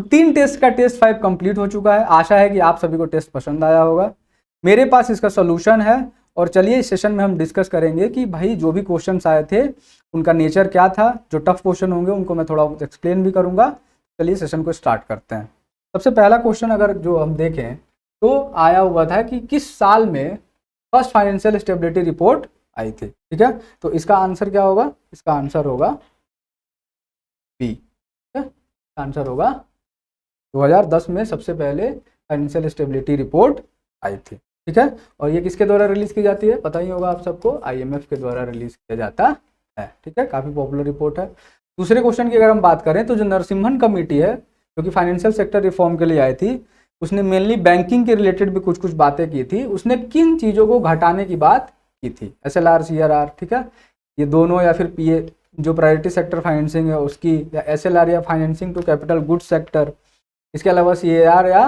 3 test का test 5 complete हो चुका है। आशा है कि आप सभी को टेस्ट पसंद आया होगा। मेरे पास इसका सोल्यूशन है और चलिए इस सेशन में हम डिस्कस करेंगे कि भाई जो भी क्वेश्चंस आए थे उनका नेचर क्या था, जो टफ क्वेश्चन होंगे उनको मैं थोड़ा एक्सप्लेन भी करूंगा। चलिए सेशन को स्टार्ट करते हैं। सबसे पहला क्वेश्चन अगर जो हम देखें तो आया हुआ था कि किस साल में फर्स्ट फाइनेंशियल स्टेबिलिटी रिपोर्ट आई थी। ठीक है, तो इसका आंसर क्या होगा? इसका आंसर होगा बी। ठीक है, आंसर होगा 2010 में सबसे पहले फाइनेंशियल स्टेबिलिटी रिपोर्ट आई थी। ठीक है, और ये किसके द्वारा रिलीज की जाती है पता ही होगा आप सबको, IMF के द्वारा रिलीज किया जाता है। ठीक है, काफी पॉपुलर रिपोर्ट है। दूसरे क्वेश्चन की अगर हम बात करें तो जो नरसिम्हन कमेटी है जो कि फाइनेंशियल सेक्टर रिफॉर्म के लिए आई थी, उसने मेनली बैंकिंग के रिलेटेड भी कुछ बातें की थी। उसने किन चीजों को घटाने की बात की थी? SLR CRR, ठीक है, ये दोनों, या फिर PA जो प्रायोरिटी सेक्टर फाइनेंसिंग है उसकी, या SLR या financing to capital goods sector, इसके अलावा CAR या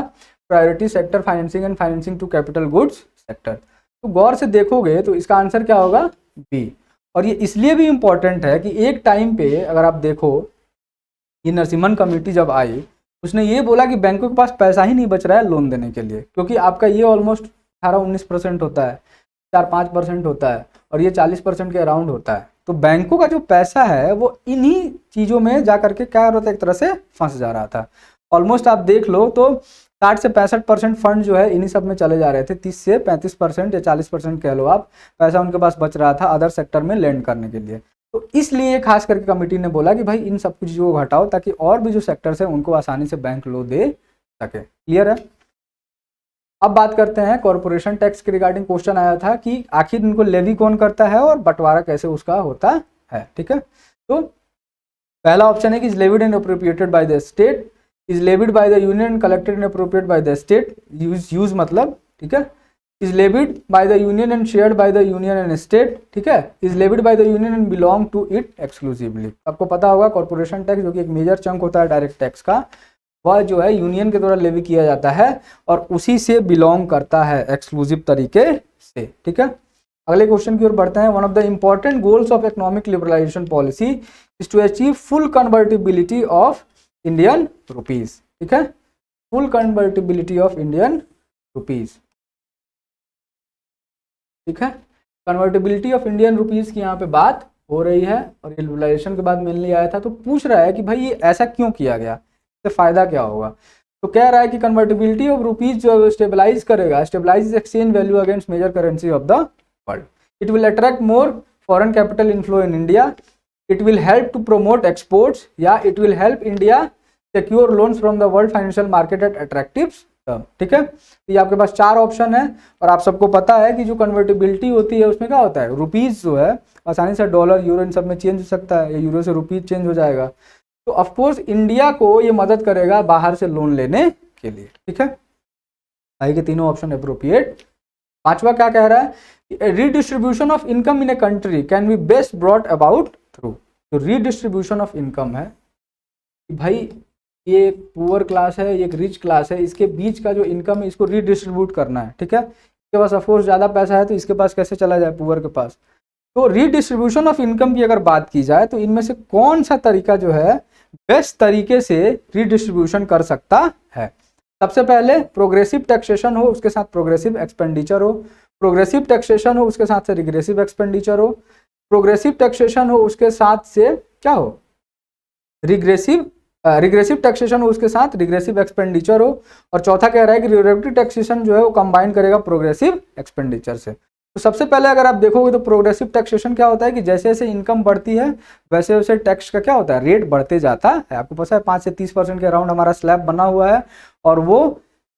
priority sector financing and financing to capital goods sector. तो गौर से देखोगे तो इसका आंसर क्या होगा? बी। और ये इसलिए भी इंपॉर्टेंट है कि एक टाइम पे अगर आप देखो ये नरसिम्हन कमेटी जब आई उसने ये बोला कि बैंकों के पास पैसा ही नहीं बच रहा है लोन देने के लिए, क्योंकि आपका ये ऑलमोस्ट 18-19% होता है, 4-5% होता है और ये 40% के अराउंड होता है। तो बैंकों का जो पैसा है वो इन्हीं चीज़ों में जा करके क्या हो रहा था, एक तरह से फंस जा रहा था। ऑलमोस्ट आप देख लो तो 60 से 65% फंड जो है इन्हीं सब में चले जा रहे थे। 30 से 35% या 40% कह लो आप, पैसा उनके पास बच रहा था अदर सेक्टर में लैंड करने के लिए। तो इसलिए खास करके कमेटी ने बोला कि भाई इन सब कुछ चीज़ों को घटाओ ताकि और भी जो सेक्टर्स हैं उनको आसानी से बैंक लोन दे सके। क्लियर है? अब बात करते हैं कॉर्पोरेशन टैक्स के रिगार्डिंग। क्वेश्चन आया था कि आखिर इनको लेवी कौन करता है और बंटवारा कैसे उसका होता है। ठीक है, तो पहला ऑप्शन है कि is levied and appropriated by the state, is levied by the union, collected and appropriate by the state. Use मतलब, ठीक है, is levied by the union and shared by the union and state. ठीक है, is levied by the union and belong to it exclusively. आपको पता होगा corporation tax जो कि एक मेजर चंक होता है डायरेक्ट टैक्स का, वह जो है यूनियन के द्वारा लेवी किया जाता है और उसी से बिलोंग करता है एक्सक्लूसिव तरीके से। ठीक है, अगले क्वेश्चन की ओर बढ़ते हैं। One of the important goals of economic liberalization policy is to achieve full convertibility of Indian rupees. ठीक है, full convertibility of Indian rupees. ठीक है, कन्वर्टिबिलिटी ऑफ इंडियन रुपीज की यहाँ पे बात हो रही है और ये लिबरलाइजेशन के बाद मेनली आया था। तो पूछ रहा है कि भाई ये ऐसा क्यों किया गया, इससे फायदा क्या होगा? तो कह रहा है कि कन्वर्टिबिलिटी ऑफ रुपीज जो स्टेबलाइज करेगा, stabilise exchange value against major currency of the world. It will attract more foreign capital inflow in India, it will help to promote exports, या it will help India secure loans from the world financial market at attractive term. ठीक है, तो ये आपके पास 4 option है और आप सबको पता है कि जो कन्वर्टिबिलिटी होती है उसमें क्या होता है, रुपीज जो है आसानी से डॉलर यूरो इन सब में चेंज हो सकता है, या यूरो से रुपीज चेंज हो जाएगा। तो ऑफकोर्स इंडिया को ये मदद करेगा बाहर से लोन लेने के लिए। ठीक है, आई के तीनों ऑप्शन अप्रोप्रिएट। पांचवा क्या कह रहा है, redistribution of income in a country can be best brought about through. तो रीडिस्ट्रीब्यूशन ऑफ इनकम है कि भाई ये एक पुअर क्लास है, ये एक रिच क्लास है, इसके बीच का जो इनकम है इसको रीडिस्ट्रीब्यूट करना है। ठीक है, इसके पास ऑफकोर्स ज़्यादा पैसा है तो इसके पास कैसे चला जाए पुअर के पास। तो रीडिस्ट्रीब्यूशन ऑफ इनकम की अगर बात की जाए तो इनमें से कौन सा तरीका जो है बेस्ट तरीके से रीडिस्ट्रीब्यूशन कर सकता है? सबसे पहले प्रोग्रेसिव टैक्सेशन हो, उसके साथ प्रोग्रेसिव एक्सपेंडिचर हो, प्रोग्रेसिव टैक्सेशन हो उसके साथ से रिग्रेसिव एक्सपेंडिचर हो, प्रोग्रेसिव टैक्सेशन हो उसके साथ से क्या हो, रिग्रेसिव टैक्सेशन हो उसके साथ रिग्रेसिव एक्सपेंडिचर हो, और चौथा कह रहा है कि रिग्रेसिव टैक्सेशन जो है वो कंबाइन करेगा प्रोग्रेसिव एक्सपेंडिचर से। तो सबसे पहले अगर आप देखोगे तो प्रोग्रेसिव टैक्सेशन क्या होता है कि जैसे जैसे इनकम बढ़ती है वैसे वैसे टैक्स का क्या होता है, रेट बढ़ते जाता है। आपको पता है 5 से 30% के अराउंड हमारा स्लैब बना हुआ है और वो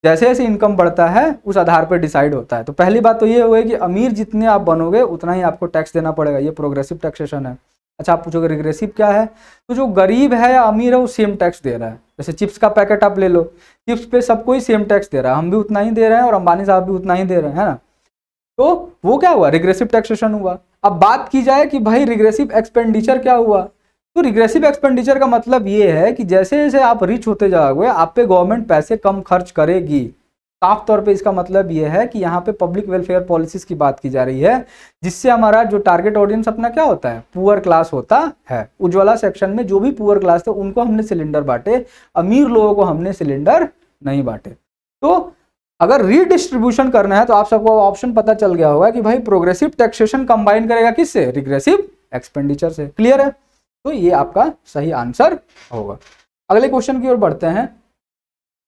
जैसे जैसे इनकम बढ़ता है उस आधार पर डिसाइड होता है। तो पहली बात तो ये हुआ कि अमीर जितने आप बनोगे उतना ही आपको टैक्स देना पड़ेगा, ये प्रोग्रेसिव टैक्सेशन है। अच्छा, आप पूछोगे रिग्रेसिव क्या है, तो जो गरीब है या अमीर है वो सेम टैक्स दे रहा है। जैसे चिप्स का पैकेट आप ले लो, चिप्स पे सबको ही सेम टैक्स दे रहा है, हम भी उतना ही दे रहे हैं और अंबानी साहब भी उतना ही दे रहे हैं, है ना। तो वो क्या हुआ, रिग्रेसिव टैक्सेशन हुआ। अब बात की जाए कि भाई रिग्रेसिव एक्सपेंडिचर क्या हुआ, तो रिग्रेसिव एक्सपेंडिचर का मतलब ये है कि जैसे जैसे आप रिच होते जाओगे आप पे गवर्नमेंट पैसे कम खर्च करेगी। साफ तौर पे इसका मतलब ये है कि यहाँ पे पब्लिक वेलफेयर पॉलिसीज की बात की जा रही है, जिससे हमारा जो टारगेट ऑडियंस अपना क्या होता है, पुअर क्लास होता है। उज्ज्वला सेक्शन में जो भी पुअर क्लास थे उनको हमने सिलेंडर बांटे, अमीर लोगों को हमने सिलेंडर नहीं बांटे। तो अगर रीडिस्ट्रीब्यूशन करना है तो आप सबको ऑप्शन पता चल गया होगा कि भाई प्रोग्रेसिव टैक्सेशन कंबाइन करेगा किससे, रिग्रेसिव एक्सपेंडिचर से। क्लियर है, तो ये आपका सही आंसर होगा। अगले क्वेश्चन की ओर बढ़ते हैं।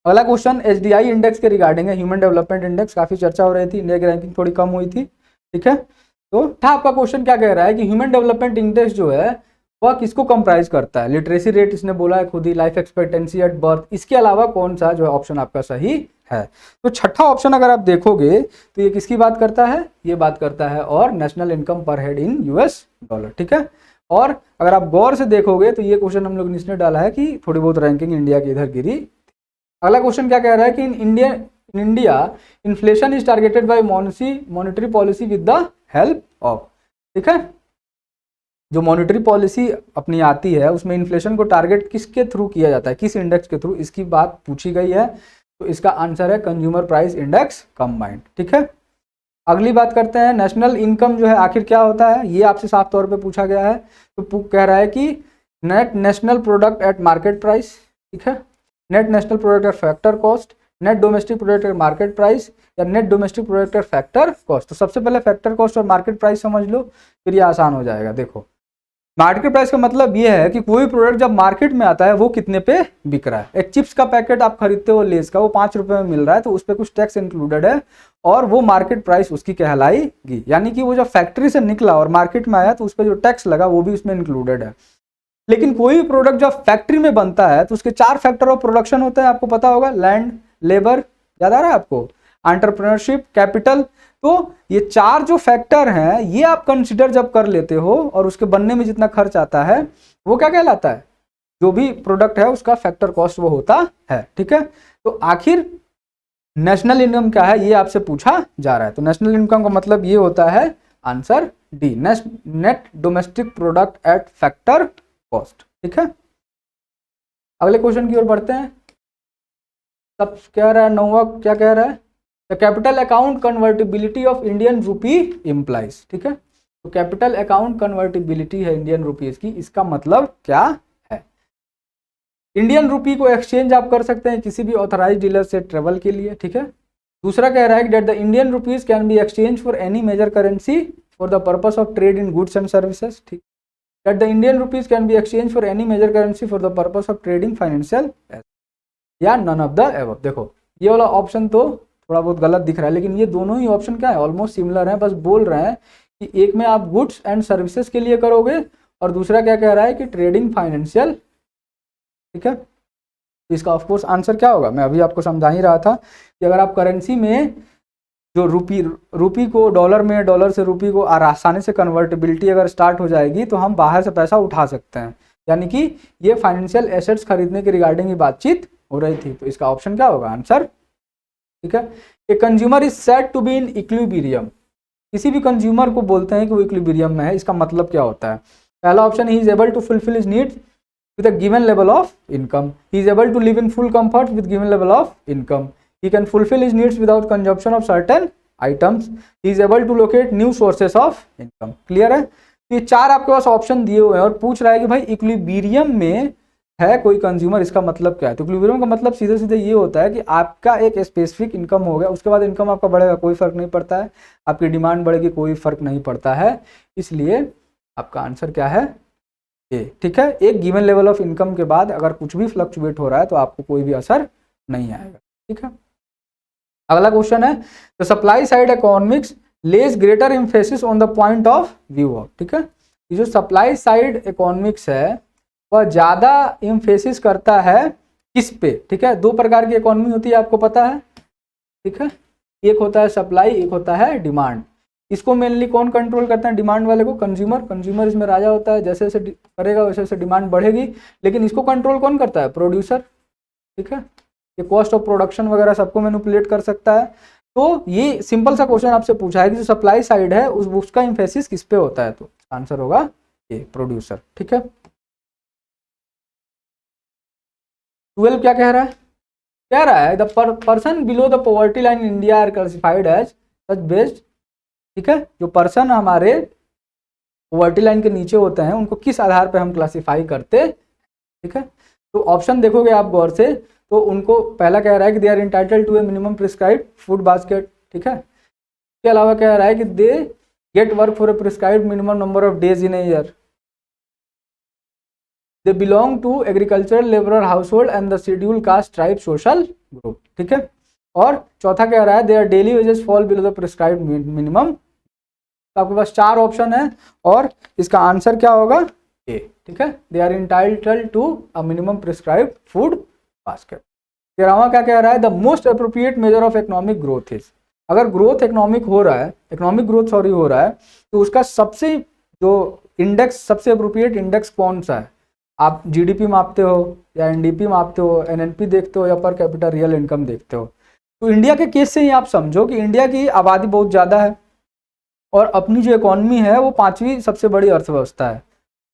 अगला क्वेश्चन एचडीआई इंडेक्स के रिगार्डिंग है, ह्यूमन डेवलपमेंट इंडेक्स, काफी चर्चा हो रही थी, इंडिया की रैंकिंग थोड़ी कम हुई थी, ठीक है। तो आपका क्वेश्चन क्या कह रहा है कि ह्यूमन डेवलपमेंट इंडेक्स जो है वह किसको कंप्राइज करता है, लिटरेसी रेट इसने बोला है खुद ही, लाइफ एक्सपेक्टेंसी एट बर्थ, इसके अलावा कौन सा जो है ऑप्शन आपका सही है। तो छठा ऑप्शन अगर आप देखोगे तो ये किसकी बात करता है, ये बात करता है और नेशनल इनकम पर हेड इन यूएस डॉलर, ठीक है। और अगर आप गौर से देखोगे तो ये क्वेश्चन हम लोग ने इसने डाला है कि थोड़ी बहुत रैंकिंग इंडिया की इधर गिरी। अगला क्वेश्चन क्या कह रहा है कि in India inflation is targeted by monetary policy with the help of, ठीक है। जो मॉनेटरी पॉलिसी अपनी आती है उसमें इन्फ्लेशन को टारगेट किसके थ्रू किया जाता है, किस इंडेक्स के थ्रू, इसकी बात पूछी गई है। तो इसका आंसर है कंज्यूमर प्राइस इंडेक्स कंबाइंड, ठीक है। अगली बात करते हैं, नेशनल इनकम जो है आखिर क्या होता है, ये आपसे साफ तौर पे पूछा गया है। तो कह रहा है कि net national product at market price, ठीक है, net national product at factor cost, net domestic product at market price, या net domestic product at factor cost. तो सबसे पहले फैक्टर कॉस्ट और मार्केट प्राइस समझ लो, फिर ये आसान हो जाएगा। देखो मार्केट प्राइस का मतलब ये है कि कोई प्रोडक्ट जब मार्केट में आता है वो कितने पे बिक रहा है। एक चिप्स का पैकेट आप खरीदते हो लेस का, वो 5 रुपए में मिल रहा है, तो उस पर कुछ टैक्स इंक्लूडेड है और वो मार्केट प्राइस उसकी कहलाएगी। यानी कि वो जब फैक्ट्री से निकला और मार्केट में आया तो उस पर जो टैक्स लगा वो भी उसमें इंक्लूडेड है। लेकिन कोई भी प्रोडक्ट जब फैक्ट्री में बनता है तो उसके 4 फैक्टर ऑफ प्रोडक्शन होते हैं, आपको पता होगा, लैंड, लेबर, याद आ रहा है आपको, एंटरप्रेन्योरशिप, कैपिटल। तो ये 4 जो फैक्टर हैं ये आप कंसिडर जब कर लेते हो और उसके बनने में जितना खर्च आता है वो क्या कहलाता है, जो भी प्रोडक्ट है उसका फैक्टर कॉस्ट वो होता है, ठीक है। तो आखिर नेशनल इनकम क्या है ये आपसे पूछा जा रहा है। तो नेशनल इनकम का मतलब ये होता है answer D, net domestic product at factor cost, ठीक है। अगले क्वेश्चन की ओर बढ़ते हैं। सब कह रहा है, 9वां क्या कह रहा है, the capital account convertibility of Indian rupee implies, ठीक है। तो कैपिटल अकाउंट कन्वर्टिबिलिटी है इंडियन रुपीज की, इसका मतलब क्या है, इंडियन रूपी को एक्सचेंज आप कर सकते हैं किसी भी ऑथराइज डीलर से ट्रेवल के लिए, ठीक है। दूसरा कह रहा है that the Indian rupees can be exchange for any major currency for the purpose of trade in goods and services, ठीक, that the Indian rupees can be exchange for any major currency for the purpose of trading financial, या none of the above. देखो ये वाला option तो थोड़ा बहुत गलत दिख रहा है, लेकिन ये दोनों ही ऑप्शन क्या है, ऑलमोस्ट सिमिलर है। बस बोल रहे हैं कि एक में आप गुड्स एंड सर्विसेज के लिए करोगे और दूसरा क्या कह रहा है कि ट्रेडिंग फाइनेंशियल, ठीक है। तो इसका ऑफकोर्स आंसर क्या होगा, मैं अभी आपको समझा ही रहा था कि अगर आप करेंसी में जो रूपी को डॉलर में, डॉलर से रूपी को आसानी से कन्वर्टेबिलिटी अगर स्टार्ट हो जाएगी तो हम बाहर से पैसा उठा सकते हैं, यानी कि ये फाइनेंशियल एसेट्स खरीदने के रिगार्डिंग ही बातचीत हो रही थी। तो इसका ऑप्शन क्या होगा आंसर, ठीक है। A consumer is said to be in equilibrium, किसी भी कंज्यूमर को बोलते हैं कि वो इक्विलिब्रियम में है, इसका मतलब क्या होता है। पहला option, he is able to fulfil his needs with a given level of income, he is able to live in full comfort with given level of income, he can fulfill his needs without consumption of certain items, he is able to locate new sources of income। Clear है। तो ये 4 आपके पास option दिए हुए हैं और पूछ रहा है कि भाई इक्विलिब्रियम में है कोई कंज्यूमर, इसका मतलब क्या है। तो इक्विलिब्रियम का मतलब सीधे सीधे ये होता है कि आपका एक स्पेसिफिक इनकम हो गया, उसके बाद इनकम आपका बढ़ेगा, कोई फर्क नहीं पड़ता है, आपकी डिमांड बढ़ेगी, कोई फर्क नहीं पड़ता है, इसलिए आपका आंसर क्या है, ठीक है। एक गिवन लेवल ऑफ इनकम के बाद अगर कुछ भी फ्लक्चुएट हो रहा है तो आपको कोई भी असर नहीं आएगा, ठीक है। अगला क्वेश्चन है, the supply side economics less greater emphasis on the point of view of, ठीक है। ये जो सप्लाई साइड इकोनॉमिक्स है वह ज्यादा एम्फेसिस करता है किस पे, ठीक है। 2 प्रकार की इकोनॉमी होती है आपको पता है, ठीक है। एक होता है सप्लाई, एक होता है डिमांड। इसको मेनली कौन कंट्रोल करता है, डिमांड वाले को कंज्यूमर इसमें राजा होता है, जैसे जैसे करेगा वैसे वैसे डिमांड बढ़ेगी। लेकिन इसको कंट्रोल कौन करता है, प्रोड्यूसर, ठीक है। ये कॉस्ट ऑफ प्रोडक्शन वगैरह सबको मैनिपुलेट कर सकता है। तो ये सिंपल सा क्वेश्चन आपसे पूछा है कि जो सप्लाई साइड है उसका एम्फेसिस किस पे होता है, तो आंसर होगा ये प्रोड्यूसर, ठीक है। 12 क्या कह रहा है, कह रहा है the person below the poverty line in India are classified as such based, ठीक है, जो पर्सन हमारे पॉवर्टी लाइन के नीचे होते हैं उनको किस आधार पर हम क्लासीफाई करते, ठीक है। तो ऑप्शन देखोगे आप गौर से तो उनको पहला कह रहा है कि they are entitled to a minimum prescribed food basket, ठीक है। इसके अलावा कह रहा है कि they get work for a prescribed minimum number of days in a year, they belong to agricultural labourer household and the schedule caste tribe social group, ठीक है। और चौथा कह रहा है they are daily wages fall below the prescribed minimum. तो आपके पास 4 option है और इसका आंसर क्या होगा, ए, ठीक है। They are entitled to a minimum prescribed food basket. 13वां क्या कह रहा है the most appropriate measure of economic growth is, अगर ग्रोथ इकोनॉमिक हो रहा है, इकोनॉमिक ग्रोथ सॉरी हो रहा है, तो उसका सबसे जो इंडेक्स, सबसे अप्रोप्रिएट इंडेक्स कौन सा है। आप जीडीपी मापते हो या एनडीपी मापते हो, एनएनपी देखते हो या पर कैपिटा रियल इनकम देखते हो। तो इंडिया के केस से ही आप समझो कि इंडिया की आबादी बहुत ज़्यादा है और अपनी जो इकॉनमी है वो 5वीं सबसे बड़ी अर्थव्यवस्था है,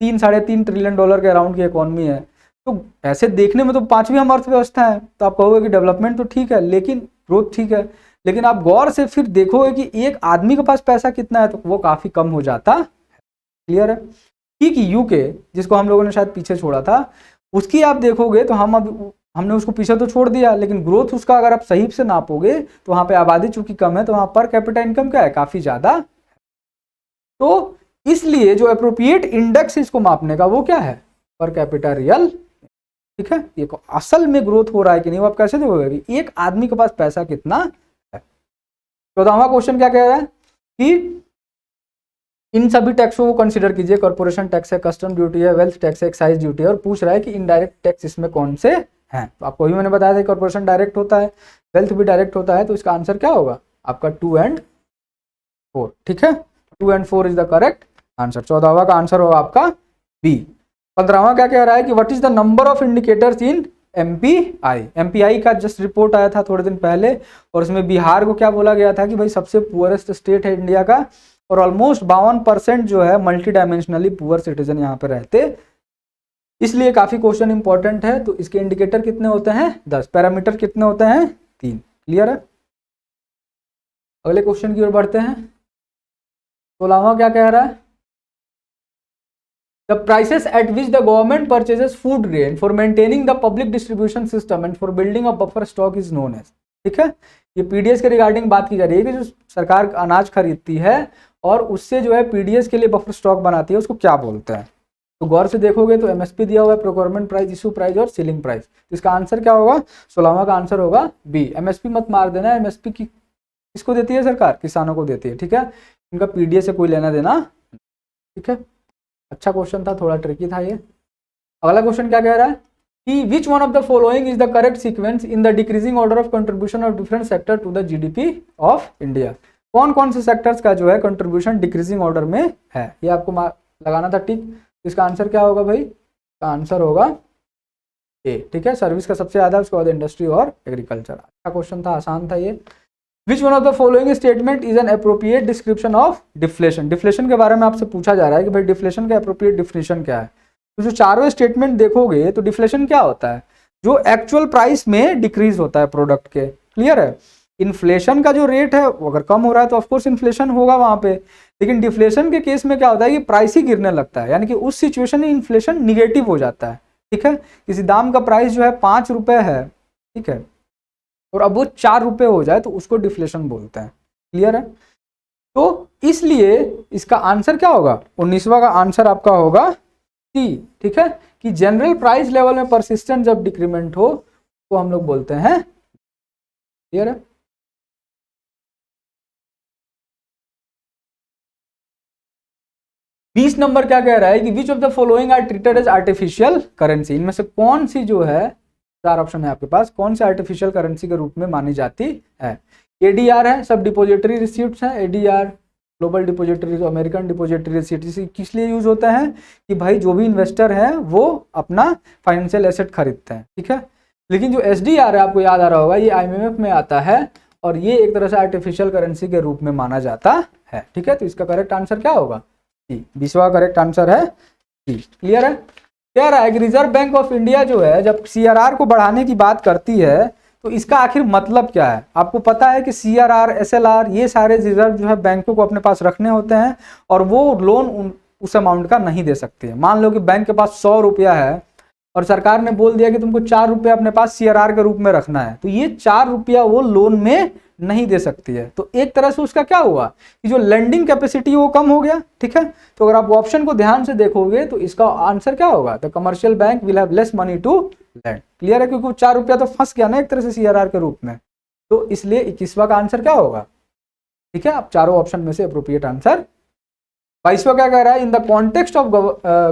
3-3.5 ट्रिलियन डॉलर के अराउंड की इकॉनमी है। तो ऐसे देखने में तो 5वीं हम अर्थव्यवस्था है, तो आप कहोगे कि डेवलपमेंट तो ठीक है लेकिन ग्रोथ ठीक है, लेकिन आप गौर से फिर देखोगे कि एक आदमी के पास पैसा कितना है तो वो काफ़ी कम हो जाता है। क्लियर है। ठीक, यूके जिसको हम लोगों ने शायद पीछे छोड़ा था, उसकी आप देखोगे तो हमने उसको पीछे तो छोड़ दिया, लेकिन ग्रोथ उसका अगर आप सही से नापोगे तो वहाँ पे आबादी चूंकि कम है तो वहाँ पर कैपिटा इनकम क्या है, काफ़ी ज़्यादा। तो इसलिए जो अप्रोप्रिएट इंडेक्स इसको मापने का वो क्या है, पर कैपिटा रियल, ठीक है। ये असल में ग्रोथ हो रहा है कि नहीं वो आप कैसे देखोगे कि एक आदमी के पास पैसा कितना है। 14वां क्वेश्चन क्या कह रहा है कि इन सभी टैक्सों को कंसीडर कीजिए, कॉर्पोरेशन टैक्स है, कस्टम ड्यूटी है, वेल्थ टैक्स है, एक्साइज ड्यूटी है, और पूछ रहा है कि इनडायरेक्ट टैक्स इसमें कौन से हैं। तो आपको ही मैंने बताया था कॉर्पोरेशन डायरेक्ट होता है, वेल्थ भी डायरेक्ट होता है, तो इसका आंसर क्या होगा आपका 2 और 4, ठीक है। 2 और 4 इज द करेक्ट आंसर। 14वां का आंसर होगा आपका बी। 15वां क्या कह रहा है कि what is the number of indicators in MPI. MPI का जस्ट रिपोर्ट आया था थोड़े दिन पहले और उसमें बिहार को क्या बोला गया था कि भाई सबसे पुअरेस्ट स्टेट है इंडिया का, और ऑलमोस्ट 52% जो है मल्टी डायमेंशनली पुअर सिटीजन यहाँ पे रहते, इसलिए काफी क्वेश्चन इंपॉर्टेंट है। तो इसके इंडिकेटर कितने होते हैं 10, पैरामीटर कितने होते हैं 3। क्लियर है। अगले क्वेश्चन की ओर बढ़ते हैं। 16वां क्या कह रहा है, the prices at which the government purchases food grain for maintaining the public distribution system and for building a buffer stock is known as, ठीक है। ये पीडीएस के रिगार्डिंग बात की जा रही है कि जो सरकार अनाज खरीदती है और उससे जो है पीडीएस के लिए बफर स्टॉक बनाती है उसको क्या बोलते हैं। तो गौर से देखोगे तो एमएसपी दिया हुआ है, प्रोक्योरमेंट प्राइस, इशू प्राइस और सीलिंग प्राइस। तो इसका आंसर क्या होगा, 16वां का आंसर होगा बी। एमएसपी मत मार देना, एमएसपी की किसको देती है सरकार, किसानों को देती है, ठीक है। इनका पीडीएस से कोई लेना देना, ठीक है। अच्छा क्वेश्चन था, थोड़ा ट्रिकी था ये। अगला क्वेश्चन क्या कह रहा है कि which one of the following is the correct sequence in the decreasing order of contribution of different sector to the GDP of India. कौन कौन से सेक्टर्स का जो है कंट्रीब्यूशन डिक्रीजिंग ऑर्डर में है, ये आपको लगाना था, ठीक। इसका आंसर क्या होगा भाई, इसका आंसर होगा ए, ठीक है। सर्विस का सबसे ज्यादा, उसके बाद इंडस्ट्री और एग्रीकल्चर। अच्छा क्वेश्चन था, आसान था ये। विच one of the following statement is an appropriate description of deflation. Deflation के बारे में आपसे पूछा जा रहा है कि भाई डिफ्लेशन का अप्रोप्रिएट डिफिनेशन क्या है। तो जो चारों स्टेटमेंट देखोगे तो डिफ्लेशन क्या होता है, जो एक्चुअल प्राइस में डिक्रीज होता है प्रोडक्ट के। क्लियर है। इन्फ्लेशन का जो रेट है वो अगर कम हो रहा है तो ऑफकोर्स इन्फ्लेशन होगा वहां पे, लेकिन डिफ्लेशन के केस में क्या होता है कि प्राइस ही गिरने लगता है, यानी कि उस सिचुएशन में इन्फ्लेशन निगेटिव हो जाता है, ठीक है। किसी दाम का प्राइस जो है 5 रुपए है, ठीक है, और अब वो 4 रुपए हो जाए तो उसको डिफ्लेशन बोलते हैं। क्लियर है। तो इसलिए इसका आंसर क्या होगा, 19वां का आंसर आपका होगा सी, ठीक है, कि जनरल प्राइस लेवल में परसिस्टेंट जब डिक्रीमेंट हो तो हम लोग बोलते हैं। क्लियर है। बीस नंबर क्या कह रहा है कि which of the following are treated as artificial currency. इनमें से कौन सी जो है, 4 ऑप्शन है आपके पास, कौन सी आर्टिफिशियल करेंसी के रूप में मानी जाती है। एडीआर है, सब डिपोजिटरी रिसीप्ट्स हैं, ADR global depository, American depository receipt किस लिए यूज होता है कि भाई जो भी इन्वेस्टर है वो अपना फाइनेंशियल एसेट खरीदते हैं, ठीक है। लेकिन जो एसडीआर है आपको याद आ रहा होगा, ये आईएमएफ में आता है और ये एक तरह से आर्टिफिशियल करेंसी के रूप में माना जाता है, ठीक है। तो इसका करेक्ट आंसर क्या होगा, 20वां करेक्ट आंसर है सी। क्लियर है। कह रहा है कि रिजर्व बैंक ऑफ इंडिया जो है जब सीआरआर को बढ़ाने की बात करती है तो इसका आखिर मतलब क्या है? आपको पता है कि CRR, SLR ये सारे रिजर्व जो है बैंकों को अपने पास रखने होते हैं और वो लोन उस अमाउंट का नहीं दे सकती है। मान लो कि बैंक के पास 100 रुपया है और सरकार ने बोल दिया कि तुमको 4 रुपया अपने पास CRR के रूप में रखना है, तो ये 4 रुपया वो लोन में नहीं दे सकती है। तो एक तरह से उसका क्या हुआ कि जो लेंडिंग कैपेसिटी वो कम हो गया, ठीक है। तो अगर आप ऑप्शन को ध्यान से देखोगे तो इसका आंसर क्या होगा? The commercial bank will have less money to lend. Clear है? क्योंकि 4 रुपया तो फंस गया ना एक तरह से CRR के रूप में, तो इसलिए 21वां का आंसर क्या होगा? ठीक है, आप चारों ऑप्शन में से अप्रोप्रिएट आंसर। 22वां क्या कह रहा है? इन the context of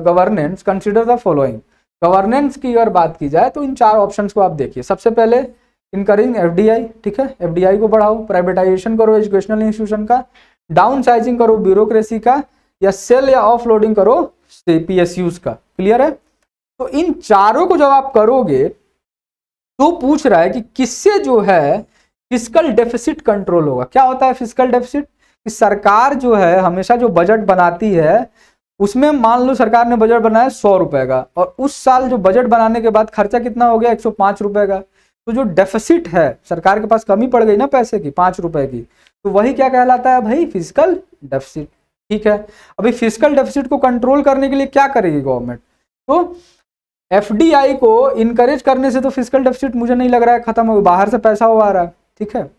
governance consider the following. Governance की अगर बात की जाए तो इन 4 ऑप्शंस को आप देखिए। सबसे पहले इनकरेजिंग FDI, ठीक है, FDI को बढ़ाओ, प्राइवेटाइजेशन करो एजुकेशनल इंस्टीट्यूशन का, डाउन साइजिंग करो ब्यूरोक्रेसी का, या सेल या ऑफलोडिंग करो PSUs का। क्लियर है? तो इन चारों को जब आप करोगे तो पूछ रहा है कि किससे जो है फिस्कल डेफिसिट कंट्रोल होगा। क्या होता है फिस्कल डेफिसिट? कि सरकार जो है हमेशा जो बजट बनाती है उसमें मान लो सरकार ने बजट बनाया 100 रुपए का और उस साल जो बजट बनाने के बाद खर्चा कितना हो गया? 105 रुपए का। तो जो डेफिसिट है, सरकार के पास कमी पड़ गई ना पैसे की, 5 रुपए की, तो वही क्या कहलाता है भाई? Fiscal deficit. ठीक है, अभी फिस्कल डेफिसिट को कंट्रोल करने के लिए क्या करेगी गवर्नमेंट? तो FDI को इनकरेज करने से तो फिस्कल डेफिसिट मुझे नहीं लग रहा है खत्म हो, बाहर से पैसा वो आ रहा है, ठीक है।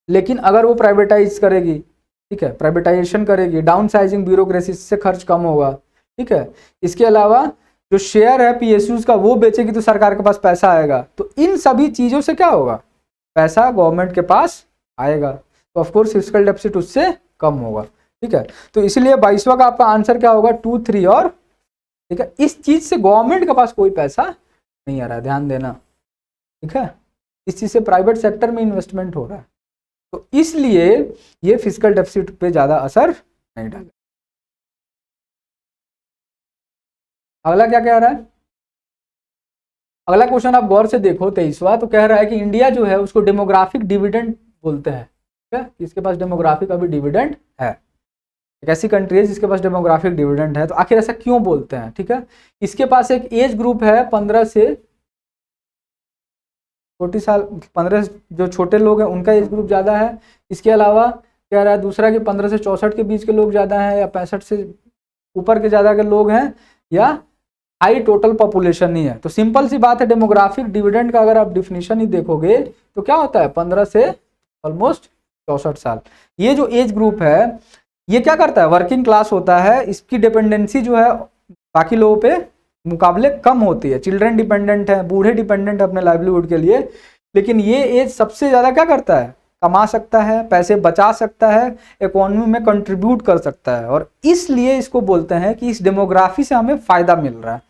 लेकिन अगर वो प्राइवेटाइज करेगी, ठीक है, प्राइवेटाइजेशन करेगी, डाउन साइजिंग ब्यूरोक्रेसी से खर्च कम होगा, ठीक है। इसके अलावा जो शेयर है PSUs का वो बेचेगी तो सरकार के पास पैसा आएगा। तो इन सभी चीजों से क्या होगा? पैसा गवर्नमेंट के पास आएगा, तो ऑफकोर्स फिस्कल डेफिसिट उससे कम होगा, ठीक है। तो इसलिए 22वां का आपका आंसर क्या होगा? 2, 3 और, ठीक है। इस चीज से गवर्नमेंट के पास कोई पैसा नहीं आ रहा है, ध्यान देना, ठीक है। इस चीज से प्राइवेट सेक्टर में इन्वेस्टमेंट हो रहा है, तो इसलिए ये फिस्कल डेफिसिट पे ज्यादा असर नहीं डालेगा। अगला क्या कह रहा है? अगला क्वेश्चन आप गौर से देखो 23वां, तो कह रहा है कि इंडिया जो है उसको डेमोग्राफिक डिविडेंड बोलते हैं, ठीक है। इसके पास डेमोग्राफिक अभी डिविडेंड है, एक ऐसी कंट्री है जिसके पास डेमोग्राफिक डिविडेंड है। तो आखिर ऐसा क्यों बोलते हैं? ठीक है, इसके पास एक एज ग्रुप है 15 से 40 साल, 15 जो छोटे लोग हैं उनका एज ग्रुप ज़्यादा है। इसके अलावा कह रहा है दूसरा कि 15 से 64 के बीच के लोग ज़्यादा हैं, या 65 से ऊपर के ज़्यादा के लोग हैं, या हाई टोटल पॉपुलेशन ही है। तो सिंपल सी बात है, डेमोग्राफिक डिविडेंड का अगर आप डिफिनीशन ही देखोगे तो क्या होता है? 15 से ऑलमोस्ट 64 साल। ये जो एज ग्रुप है ये क्या करता है? वर्किंग क्लास होता है, इसकी डिपेंडेंसी जो है बाकी लोगों पे मुकाबले कम होती है। चिल्ड्रन डिपेंडेंट है, बूढ़े डिपेंडेंट है अपने लाइवलीहुड के लिए, लेकिन ये एज सबसे ज़्यादा क्या करता है? कमा सकता है, पैसे बचा सकता है, इकोनॉमी में कंट्रीब्यूट कर सकता है, और इसलिए इसको बोलते हैं कि इस डेमोग्राफी से हमें फायदा मिल रहा है,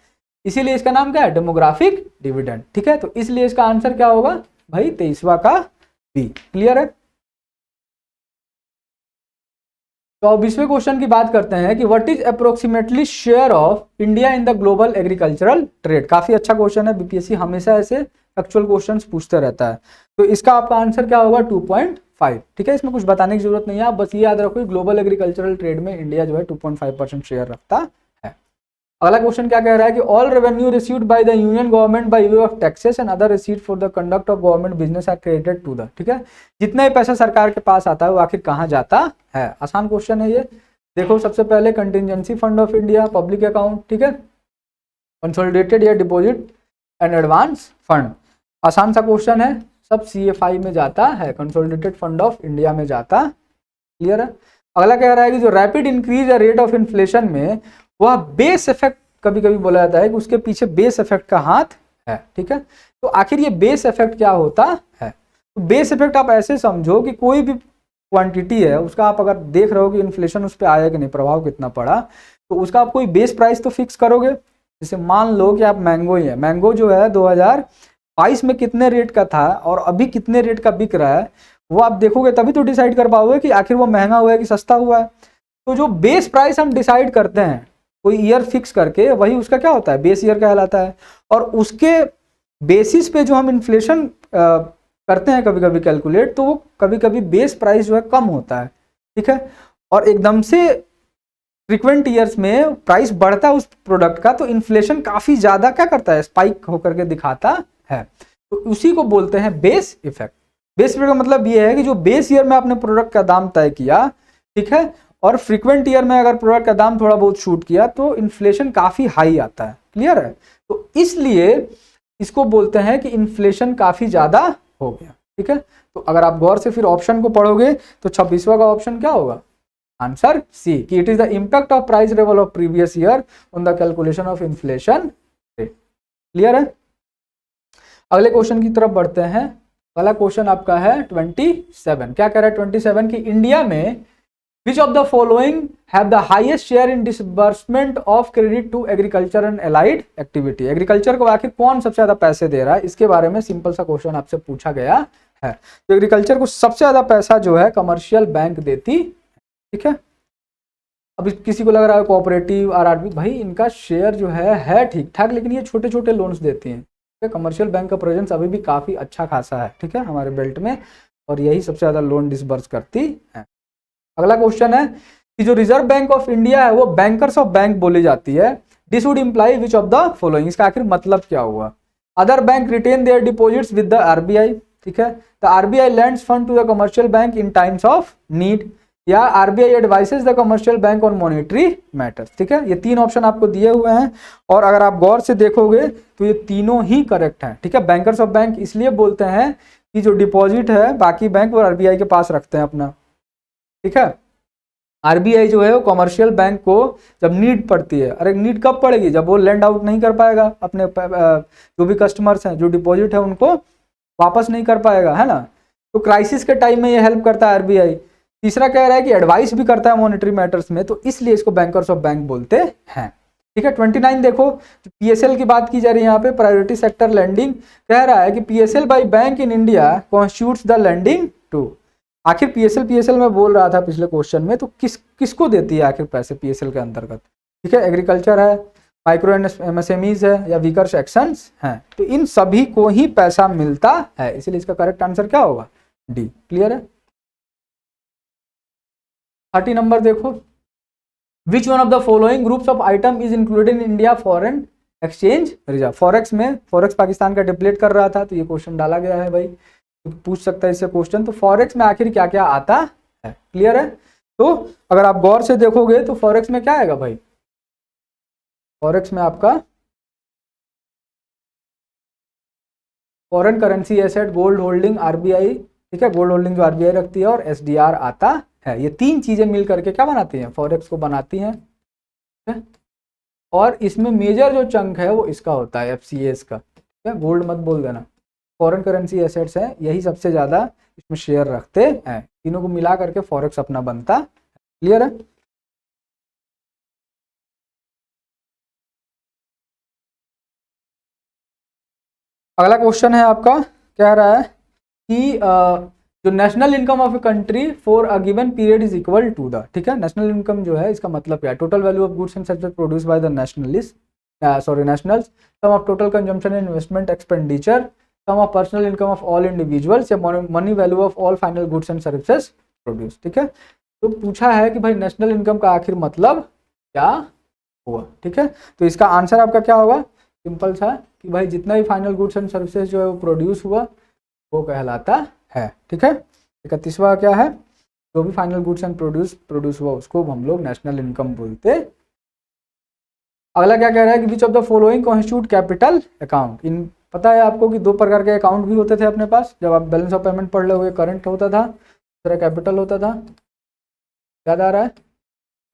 इसीलिए इसका नाम क्या है? डेमोग्राफिक डिविडेंड, ठीक है। तो इसलिए इसका आंसर क्या होगा भाई? 23वां का बी। क्लियर है? 24वें क्वेश्चन की बात करते हैं कि what is approximately share of India in the global agricultural trade. काफी अच्छा क्वेश्चन है, बीपीएससी हमेशा ऐसे फैक्चुअल क्वेश्चंस पूछते रहता है। तो इसका आपका आंसर क्या होगा? 2.5, ठीक है। इसमें कुछ बताने की जरूरत नहीं है, आप बस ये याद रखो ग्लोबल एग्रीकल्चरल ट्रेड में इंडिया जो है 2.5% शेयर रखता है। अगला क्वेश्चन क्या कह रहा है कि all revenue received by the union government by way of taxes and other receipt for the conduct of government business are credited to the, ठीक है। जितना ही पैसा सरकार के पास आता है वो आखिर कहाँ जाता है? आसान क्वेश्चन है ये। देखो सबसे पहले contingency fund of India, public account, ठीक है, कंसोलिडेटेड या डिपॉजिट एंड एडवांस फंड। आसान सा क्वेश्चन है, सब CFI में जाता है, कंसोलिडेटेड फंड ऑफ इंडिया में जाता। क्लियर है? अगला कह रहा है कि जो रैपिड इंक्रीज या रेट ऑफ इन्फ्लेशन में वह बेस इफेक्ट, कभी कभी बोला जाता है कि उसके पीछे बेस इफेक्ट का हाथ है, ठीक है। तो आखिर ये बेस इफेक्ट क्या होता है? तो बेस इफेक्ट आप ऐसे समझो कि कोई भी क्वांटिटी है उसका आप अगर देख रहे हो कि इन्फ्लेशन उस पर आया कि नहीं, प्रभाव कितना पड़ा, तो उसका आप कोई बेस प्राइस तो फिक्स करोगे। जैसे मान लो कि आप मैंगो ही है, मैंगो जो है 2022 में कितने रेट का था और अभी कितने रेट का बिक रहा है, वो आप देखोगे तभी तो डिसाइड कर पाओगे कि आखिर वो महंगा हुआ है कि सस्ता हुआ है। तो जो बेस प्राइस हम डिसाइड करते हैं कोई ईयर फिक्स करके, वही उसका क्या होता है? बेस ईयर कहलाता है। और उसके बेसिस पे जो हम इन्फ्लेशन करते हैं कभी कभी कैलकुलेट, तो वो कभी कभी बेस प्राइस जो है कम होता है, ठीक है। और एकदम से फ्रीक्वेंट ईयर्स में प्राइस बढ़ता है उस प्रोडक्ट का, तो इन्फ्लेशन काफी ज्यादा क्या करता है? स्पाइक होकर के दिखाता है। तो उसी को बोलते हैं बेस इफेक्ट। बेस इफेक्ट का मतलब ये है कि जो बेस ईयर में आपने प्रोडक्ट का दाम तय किया, ठीक है, और फ्रीक्वेंट ईयर में अगर प्रोडक्ट का दाम थोड़ा बहुत शूट किया तो इन्फ्लेशन काफी हाई आता है। क्लियर है? तो इसलिए इसको बोलते हैं कि इन्फ्लेशन काफी ज्यादा हो गया। ठीक है, तो अगर आप गौर से फिर ऑप्शन को पढ़ोगे तो 26वां का ऑप्शन क्या होगा? आंसर सी, कि it is the impact of price level of previous year on the calculation of inflation rate. Clear है? अगले क्वेश्चन की तरफ बढ़ते हैं। अगला क्वेश्चन आपका है 27। क्या कह रहा है 27 की इंडिया में which of the following have the highest share in disbursement of credit to agriculture and allied activity. Agriculture को आखिर कौन सबसे ज्यादा पैसे दे रहा है, इसके बारे में सिंपल सा क्वेश्चन आपसे पूछा गया है। तो एग्रीकल्चर को सबसे ज्यादा पैसा जो है कमर्शियल बैंक देती। ठीक है, अब किसी को लग रहा है कोऑपरेटिव आरआरबी, भाई इनका शेयर जो है ठीक ठाक, लेकिन ये छोटे छोटे लोन्स देती हैं। कमर्शियल बैंक का प्रेजेंस अभी भी काफी अच्छा खासा है, ठीक है, हमारे बेल्ट में, और यही सबसे ज्यादा लोन डिसबर्स करती है। अगला क्वेश्चन है कि जो रिजर्व बैंक ऑफ इंडिया है वो बैंकर्स ऑफ बैंक बोली जाती है। This would imply which of the following, इसका आखिर मतलब क्या हुआ? Other bank retain their deposits with the RBI, ठीक है, the RBI lends fund to the commercial bank in times of need, या RBI advises the commercial bank on monetary matters. ठीक है, ये तीन ऑप्शन आपको दिए हुए हैं, और अगर आप गौर से देखोगे तो ये तीनों ही करेक्ट हैं। ठीक है, बैंकर्स ऑफ बैंक इसलिए बोलते हैं कि जो डिपॉजिट है बाकी बैंक और आरबीआई के पास रखते हैं अपना। ठीक है, आरबीआई जो है वो कमर्शियल बैंक को जब नीड पड़ती है, अरे नीड कब पड़ेगी? जब वो लैंड आउट नहीं कर पाएगा, अपने जो भी कस्टमर्स हैं, जो डिपॉजिट है उनको वापस नहीं कर पाएगा, है ना, तो क्राइसिस के टाइम में ये हेल्प करता है आरबीआई। तीसरा कह रहा है कि एडवाइस भी करता है मॉनेटरी मैटर्स में, तो इसलिए इसको बैंकर्स ऑफ बैंक बोलते हैं। ठीक है, 29 देखो, पीएसएल की बात की जा रही है यहाँ पे, प्रायोरिटी सेक्टर लैंडिंग। कह रहा है कि PSL by bank in India constitutes the lending to. आखिर पीएसएल में बोल रहा था पिछले क्वेश्चन में, तो किसको देती है आखिर पैसे पीएसएल के अंतर्गत? ठीक है, एग्रीकल्चर है, माइक्रो एमएसएमईज है, या वीकर सेक्शंस हैं, तो इन सभी को ही पैसा मिलता है, इसलिए इसका करेक्ट आंसर क्या होगा? डी। क्लियर है? 30 नंबर देखो, विच one of the following groups of item is included in India foreign exchange reserve. Forex में, फॉरेक्स पाकिस्तान का डिप्लेट कर रहा था, तो ये क्वेश्चन डाला गया है भाई, तो पूछ सकता है इससे क्वेश्चन। तो फॉरेक्स में आखिर क्या क्या आता है? क्लियर है? तो अगर आप गौर से देखोगे तो फॉरेक्स में क्या आएगा भाई? फॉरेक्स में आपका foreign currency asset, gold holding, RBI, ठीक है, गोल्ड होल्डिंग जो आरबीआई रखती है, और एसडीआर आता है। ये तीन चीजें मिल करके क्या बनाती हैं? फॉरेक्स को बनाती हैं। ठीक है, और इसमें मेजर जो चंक है वो इसका होता है, एफसीएस का। ठीक है, गोल्ड मत बोल देना, फॉरेन करेंसी एसेट्स है, यही सबसे ज्यादा इसमें शेयर रखते हैं। तीनों को मिला करके फॉरेक्स अपना बनता। क्लियर है? अगला क्वेश्चन है आपका, कह रहा है कि जो national income of a country for a given period is equal to the. ठीक है, नेशनल इनकम जो है इसका मतलब क्या है? Total value of goods and services produce by the nationalist, nationals, sum of total consumption and investment expenditure, sum of personal income of all individuals, या money value of all final goods and services produce. ठीक है, तो पूछा है कि भाई national income का आखिर मतलब क्या हुआ? ठीक है, तो इसका आंसर आपका क्या होगा? सिंपल सा, कि भाई जितना भी फाइनल गुड्स एंड सर्विसेज जो है वो प्रोड्यूस हुआ वो कहलाता है। ठीक है, 31वां क्या है? जो भी फाइनल गुड्स एंड प्रोड्यूस हुआ उसको हम लोग नेशनल इनकम बोलते। अगला क्या कह रहा है कि which of the following constitute capital account. इन पता है आपको कि दो प्रकार के अकाउंट भी होते थे अपने पास, जब आप बैलेंस ऑफ पेमेंट पढ़ रहे हो, करंट होता था, दूसरा कैपिटल होता था। याद आ रहा है?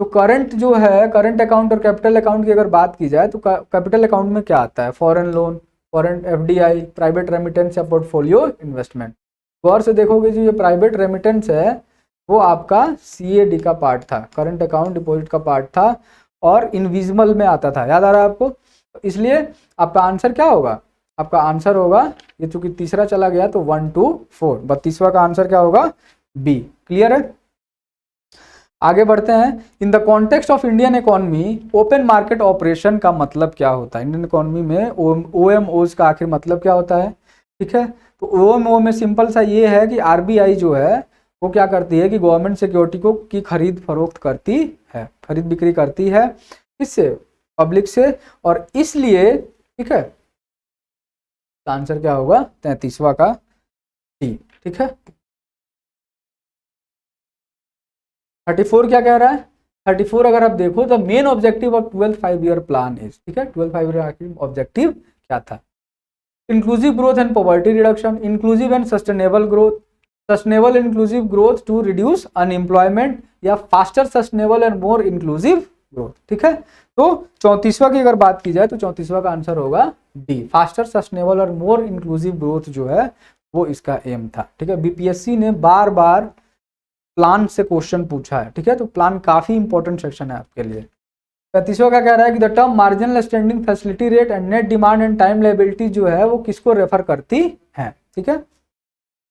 तो करंट जो है, करंट अकाउंट और कैपिटल अकाउंट की अगर बात की जाए तो कैपिटल अकाउंट में क्या आता है? Foreign loan, foreign FDI, private remittance या पोर्टफोलियो इन्वेस्टमेंट। गौर से देखोगे जो ये प्राइवेट रेमिटेंस है वो आपका सीएडी का पार्ट था, करंट अकाउंट डिपॉजिट का पार्ट था, और इनविजिबल में आता था। याद आ रहा है आपको? इसलिए आपका आंसर क्या होगा? आपका आंसर होगा, ये चूंकि तीसरा चला गया तो 1 2 4, 32वां का आंसर क्या होगा? बी। क्लियर है? आगे बढ़ते हैं। इन the context of Indian economy open market operation का मतलब क्या होता है? इंडियन इकोनॉमी में ओएमओज का आखिर मतलब क्या होता है? ठीक है, तो ओएमओ में सिंपल सा ये है कि आरबीआई जो है वो क्या करती है कि गवर्नमेंट सिक्योरिटी को की खरीद फरोख्त करती है, खरीद बिक्री करती है, इससे पब्लिक से, और इसलिए, ठीक है, आंसर क्या होगा 33वां का डी। ठीक है, 34 क्या कह रहा है? 34 अगर आप देखो the main objective of 12 5 year plan is, ठीक है, 12 5 ईयर ऑब्जेक्टिव क्या था? Inclusive growth and poverty reduction, inclusive and sustainable growth, sustainable inclusive growth to reduce unemployment, या faster sustainable and more inclusive growth. ठीक है, तो 34वां की अगर बात की जाए तो 34वां का आंसर होगा डी, फास्टर सस्टेनेबल और मोर इंक्लूसिव ग्रोथ जो है वो इसका एम था। ठीक है, बीपीएससी ने बार बार प्लान से क्वेश्चन पूछा है। ठीक है, तो प्लान काफी इंपॉर्टेंट सेक्शन है आपके लिए। 35वां का कह रहा है कि the term marginal standing facility rate and net demand and time liability जो है वो किसको रेफर करती है? ठीक है,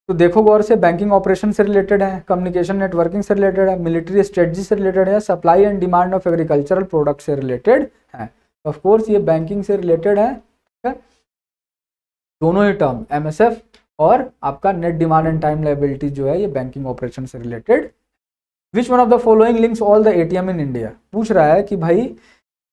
तो देखो गौर से, बैंकिंग ऑपरेशन से रिलेटेड है, कम्युनिकेशन नेटवर्किंग से रिलेटेड है, मिलिट्री स्ट्रेटजी से रिलेटेड है, supply and demand of agricultural product से रिलेटेड है। ऑफ कोर्स ये बैंकिंग से रिलेटेड है। ठीक है, दोनों ही टर्म एमएसएफ और आपका net demand and time liability जो है ये बैंकिंग ऑपरेशन से related. Which one of the following links all the ATM in India? पूछ रहा है कि भाई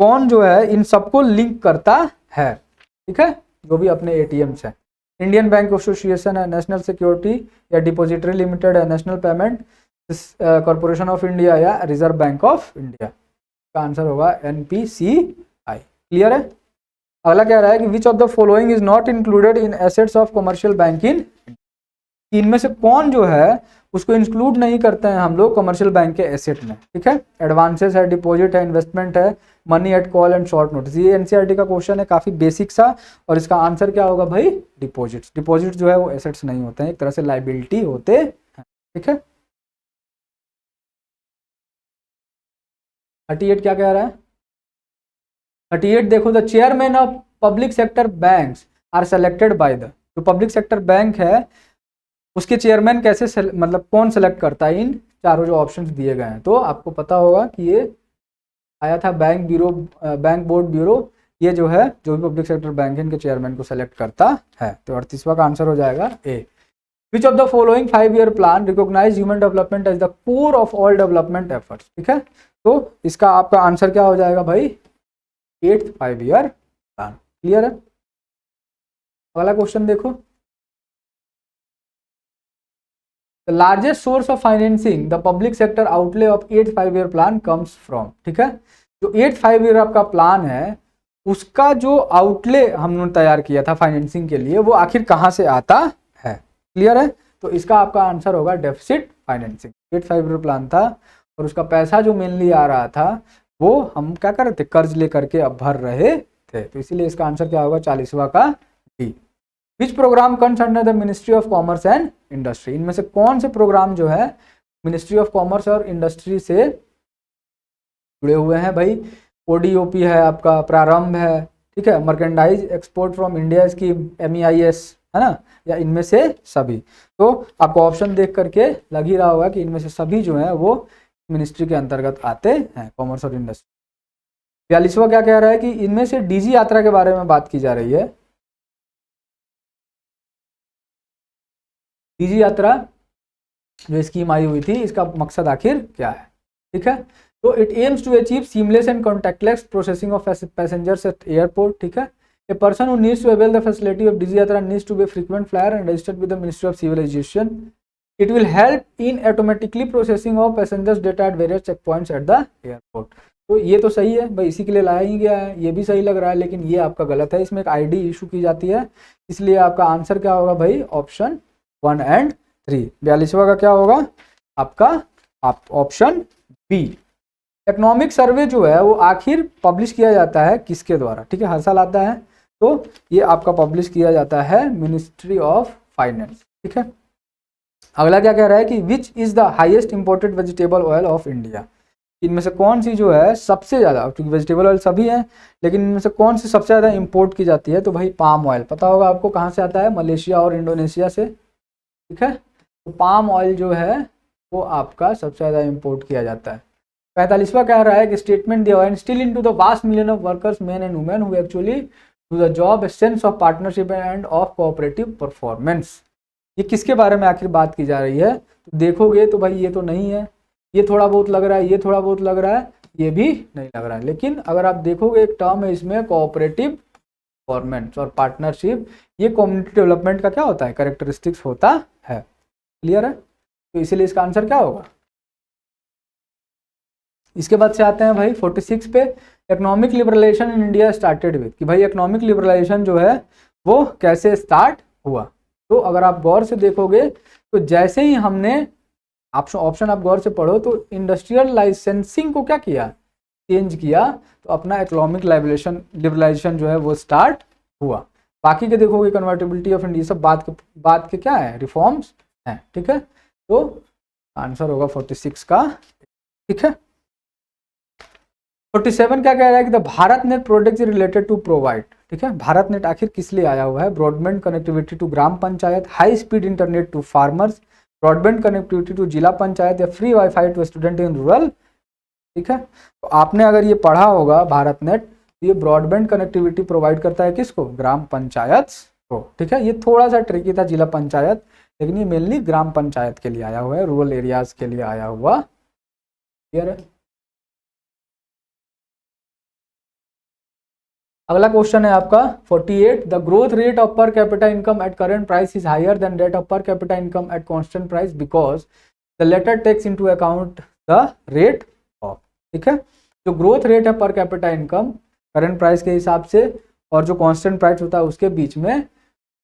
कौन जो है इन सबको लिंक करता है। ठीक है, जो भी अपने एटीएम्स हैं, इंडियन बैंक एसोसिएशन है, नेशनल सिक्योरिटी या डिपॉजिटरी लिमिटेड है, national payment corporation of India या रिजर्व बैंक ऑफ इंडिया। का आंसर होगा एनपीसीआई। क्लियर है? अगला कह रहा है कि which of the following is not included in assets of commercial banking? इनमें से कौन जो है उसको इंक्लूड नहीं करते हैं हम लोग कमर्शियल बैंक के एसेट में? ठीक है, एडवांसेस है, डिपॉजिट है, इन्वेस्टमेंट है, money at call and short notice. ये एनसीईआरटी का क्वेश्चन है, काफी बेसिक सा, और इसका आंसर क्या होगा भाई? डिपॉजिट्स। डिपॉजिट जो है वो एसेट्स नहीं होते हैं, एक तरह से लाइबिलिटी होते हैं। ठीक है, 38 क्या कह रहा है? 38 देखो, the chairman of public sector banks are selected by the, जो पब्लिक सेक्टर बैंक है उसके चेयरमैन कैसे मतलब कौन सेलेक्ट करता है? इन चारों जो ऑप्शंस दिए गए हैं। तो आपको पता होगा कि ये आया था bank bureau, bank board bureau, ये जो है जो भी पब्लिक सेक्टर बैंक है इनके चेयरमैन को सेलेक्ट करता है। तो 38वां का आंसर हो जाएगा A. Which of the following 5 year plan recognize human development as the core of all development efforts? ठीक है, तो इसका आपका आंसर क्या हो जाएगा भाई? 8th 5 year plan. क्लियर है? अगला क्वेश्चन देखो, The largest source of financing the public sector outlay of 8th 5 year plan comes from? ठीक है, जो 8th 5 year आपका प्लान है उसका जो आउटले हमने तैयार किया था फाइनेंसिंग के लिए वो आखिर कहां से आता है? क्लियर है? तो इसका आपका आंसर होगा deficit financing. 8th 5 year plan था और उसका पैसा जो मेनली आ रहा था वो हम क्या कर रहे थे? कर्ज लेकर के अब भर रहे थे। तो इसीलिए इसका आंसर क्या होगा? 40वां का D. Which programme comes under the ministry of commerce and industry? इनमें से कौन से प्रोग्राम जो है मिनिस्ट्री ऑफ कॉमर्स और इंडस्ट्री से जुड़े हुए हैं भाई? ओडीओपी है आपका, प्रारंभ है, ठीक है, merchandise export from India scheme, MEIS है ना, या इनमें से सभी? तो आपको ऑप्शन देख करके लग ही रहा होगा कि इनमें से सभी जो है वो मिनिस्ट्री के अंतर्गत आते हैं, कॉमर्स और इंडस्ट्री। 42वां क्या कह रहा है कि इनमें से डीजी यात्रा के बारे में बात की जा रही है। डीजी यात्रा जो स्कीम आई हुई थी इसका मकसद आखिर क्या है? ठीक है, तो it aims to achieve seamless and contactless processing of passengers at airport. ठीक है, a person who needs to avail the facility of Digi Yatra needs to be frequent flyer and registered with the ministry of civil aviation. It will help in automatically processing of passengers data at various check points at the airport. तो ये तो सही है भाई, इसी के लिए लाया ही गया है, ये भी सही लग रहा है, लेकिन ये आपका गलत है। इसमें एक ID इशू की जाती है, इसलिए आपका आंसर क्या होगा भाई? ऑप्शन 1 और 3। 42वां का क्या होगा आपका? Option B. इकोनॉमिक सर्वे जो है वो आखिर पब्लिश किया जाता है किसके द्वारा? ठीक है, हर साल आता है, तो ये आपका पब्लिश किया जाता है मिनिस्ट्री ऑफ फाइनेंस। ठीक है, अगला क्या कह रहा है कि which is the highest imported vegetable oil of India? इनमें से कौन सी जो है सबसे ज़्यादा, क्योंकि वेजिटेबल ऑयल सभी हैं, लेकिन इनमें से कौन सी सबसे ज़्यादा इंपोर्ट की जाती है? तो भाई पाम ऑयल। पता होगा आपको कहाँ से आता है? मलेशिया और इंडोनेशिया से। ठीक है, तो पाम ऑयल जो है वो आपका सबसे ज़्यादा इंपोर्ट किया जाता है। 45वां कह रहा है कि स्टेटमेंट दिया हुआ है, still into the vast million of workers main and women who actually do the job sense of partnership end of cooperative performance. ये किसके बारे में आखिर बात की जा रही है? तो देखोगे तो भाई ये तो नहीं है, ये थोड़ा बहुत लग रहा है, ये थोड़ा बहुत लग रहा है, ये भी नहीं लग रहा है, लेकिन अगर आप देखोगे एक टर्म है इसमें कोऑपरेटिव गवर्नमेंट्स और पार्टनरशिप, ये कम्युनिटी डेवलपमेंट का क्या होता है, कैरेक्टरिस्टिक्स होता है। क्लियर है? तो इसीलिए इसका आंसर क्या होगा। इसके बाद से आते हैं भाई 46 पे, economic liberalization in India started with, कि भाई इकोनॉमिक लिबरलाइजेशन जो है वो कैसे स्टार्ट हुआ। तो अगर आप गौर से देखोगे तो जैसे ही हमने ऑप्शन आप गौर से पढ़ो तो इंडस्ट्रियल लाइसेंसिंग को क्या किया, चेंज किया, तो अपना इकोनॉमिक लिबरलाइजेशन जो है वो स्टार्ट हुआ। बाकी के देखोगे कन्वर्टिबिलिटी ऑफ इंडिया, सब बात के क्या है, रिफॉर्म्स हैं। ठीक है, तो आंसर होगा 46 का। ठीक है, 47 क्या कह रहा है कि the Bharat net product is related to provide. ठीक है, भारत नेट आखिर किस लिए आया हुआ है, broadband connectivity to gram panchayat, high speed internet to farmers, broadband connectivity to zila panchayat, या free wifi to student in rural. ठीक है, तो आपने अगर ये पढ़ा होगा भारत नेट, तो ये ब्रॉडबैंड कनेक्टिविटी प्रोवाइड करता है किसको, ग्राम पंचायत को। ठीक है, ये थोड़ा सा ट्रिकी था जिला पंचायत, लेकिन ये मेनली ग्राम पंचायत के लिए आया हुआ है, रूरल एरियाज के लिए आया हुआ। क्लियर है? अगला क्वेश्चन है आपका 48, the growth rate of per capita income at current price is higher than that of per capita income at constant price because the latter takes into account the rate of. ठीक है, जो growth rate है पर capita income current price के हिसाब से और जो कांस्टेंट प्राइस होता है उसके बीच में,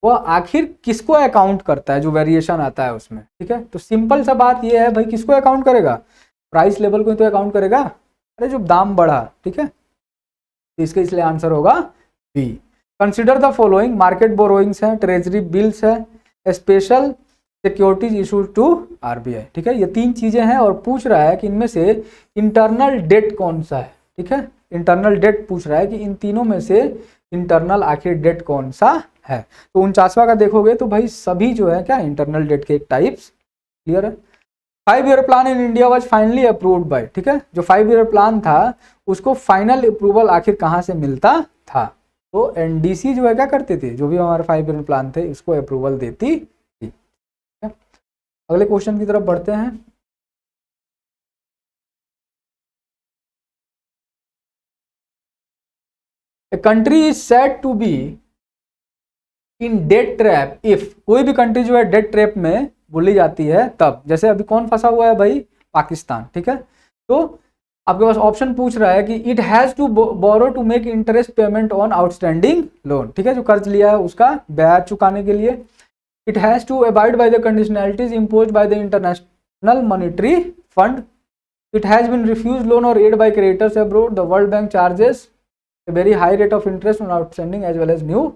वो आखिर किसको अकाउंट करता है, जो वेरिएशन आता है उसमें। ठीक है, तो सिंपल सा बात ये है भाई, किसको अकाउंट करेगा, प्राइस लेवल को तो अकाउंट करेगा, अरे जो दाम बढ़ा। ठीक है, तो इसका इसलिए आंसर होगा B. Consider the following, market borrowings है, ट्रेजरी बिल्स है, special securities issued to RBI. ठीक है, ये तीन चीजें हैं और पूछ रहा है कि इनमें से इंटरनल डेट कौन सा है। ठीक है, इंटरनल डेट पूछ रहा है कि इन तीनों में से इंटरनल आखिर डेट कौन सा है। तो 49वां का देखोगे तो भाई सभी जो है क्या इंटरनल डेट के एक टाइप्स। क्लियर है? 5 year plan in India was finally approved by. ठीक है, जो 5 ईयर प्लान था उसको फाइनल अप्रूवल आखिर कहाँ से मिलता था, तो एनडीसी जो है क्या करती थी, जो भी हमारे 5 ईयर प्लान थे इसको अप्रूवल देती थी। अगले क्वेश्चन की तरफ बढ़ते हैं। A country is said to be in debt trap if, कोई भी कंट्री जो है डेट ट्रैप में बोली जाती है तब, जैसे अभी कौन फंसा हुआ है भाई, पाकिस्तान। ठीक है, तो आपके पास ऑप्शन पूछ रहा है कि it has to borrow to make interest payment on outstanding loan. ठीक है, जो कर्ज लिया है उसका ब्याज चुकाने के लिए। It has to abide by the conditionalities imposed by the International Monetary Fund. It has been refuse loan और aid by creditors abroad. The World Bank charges a very high rate of interest on outstanding as well as new।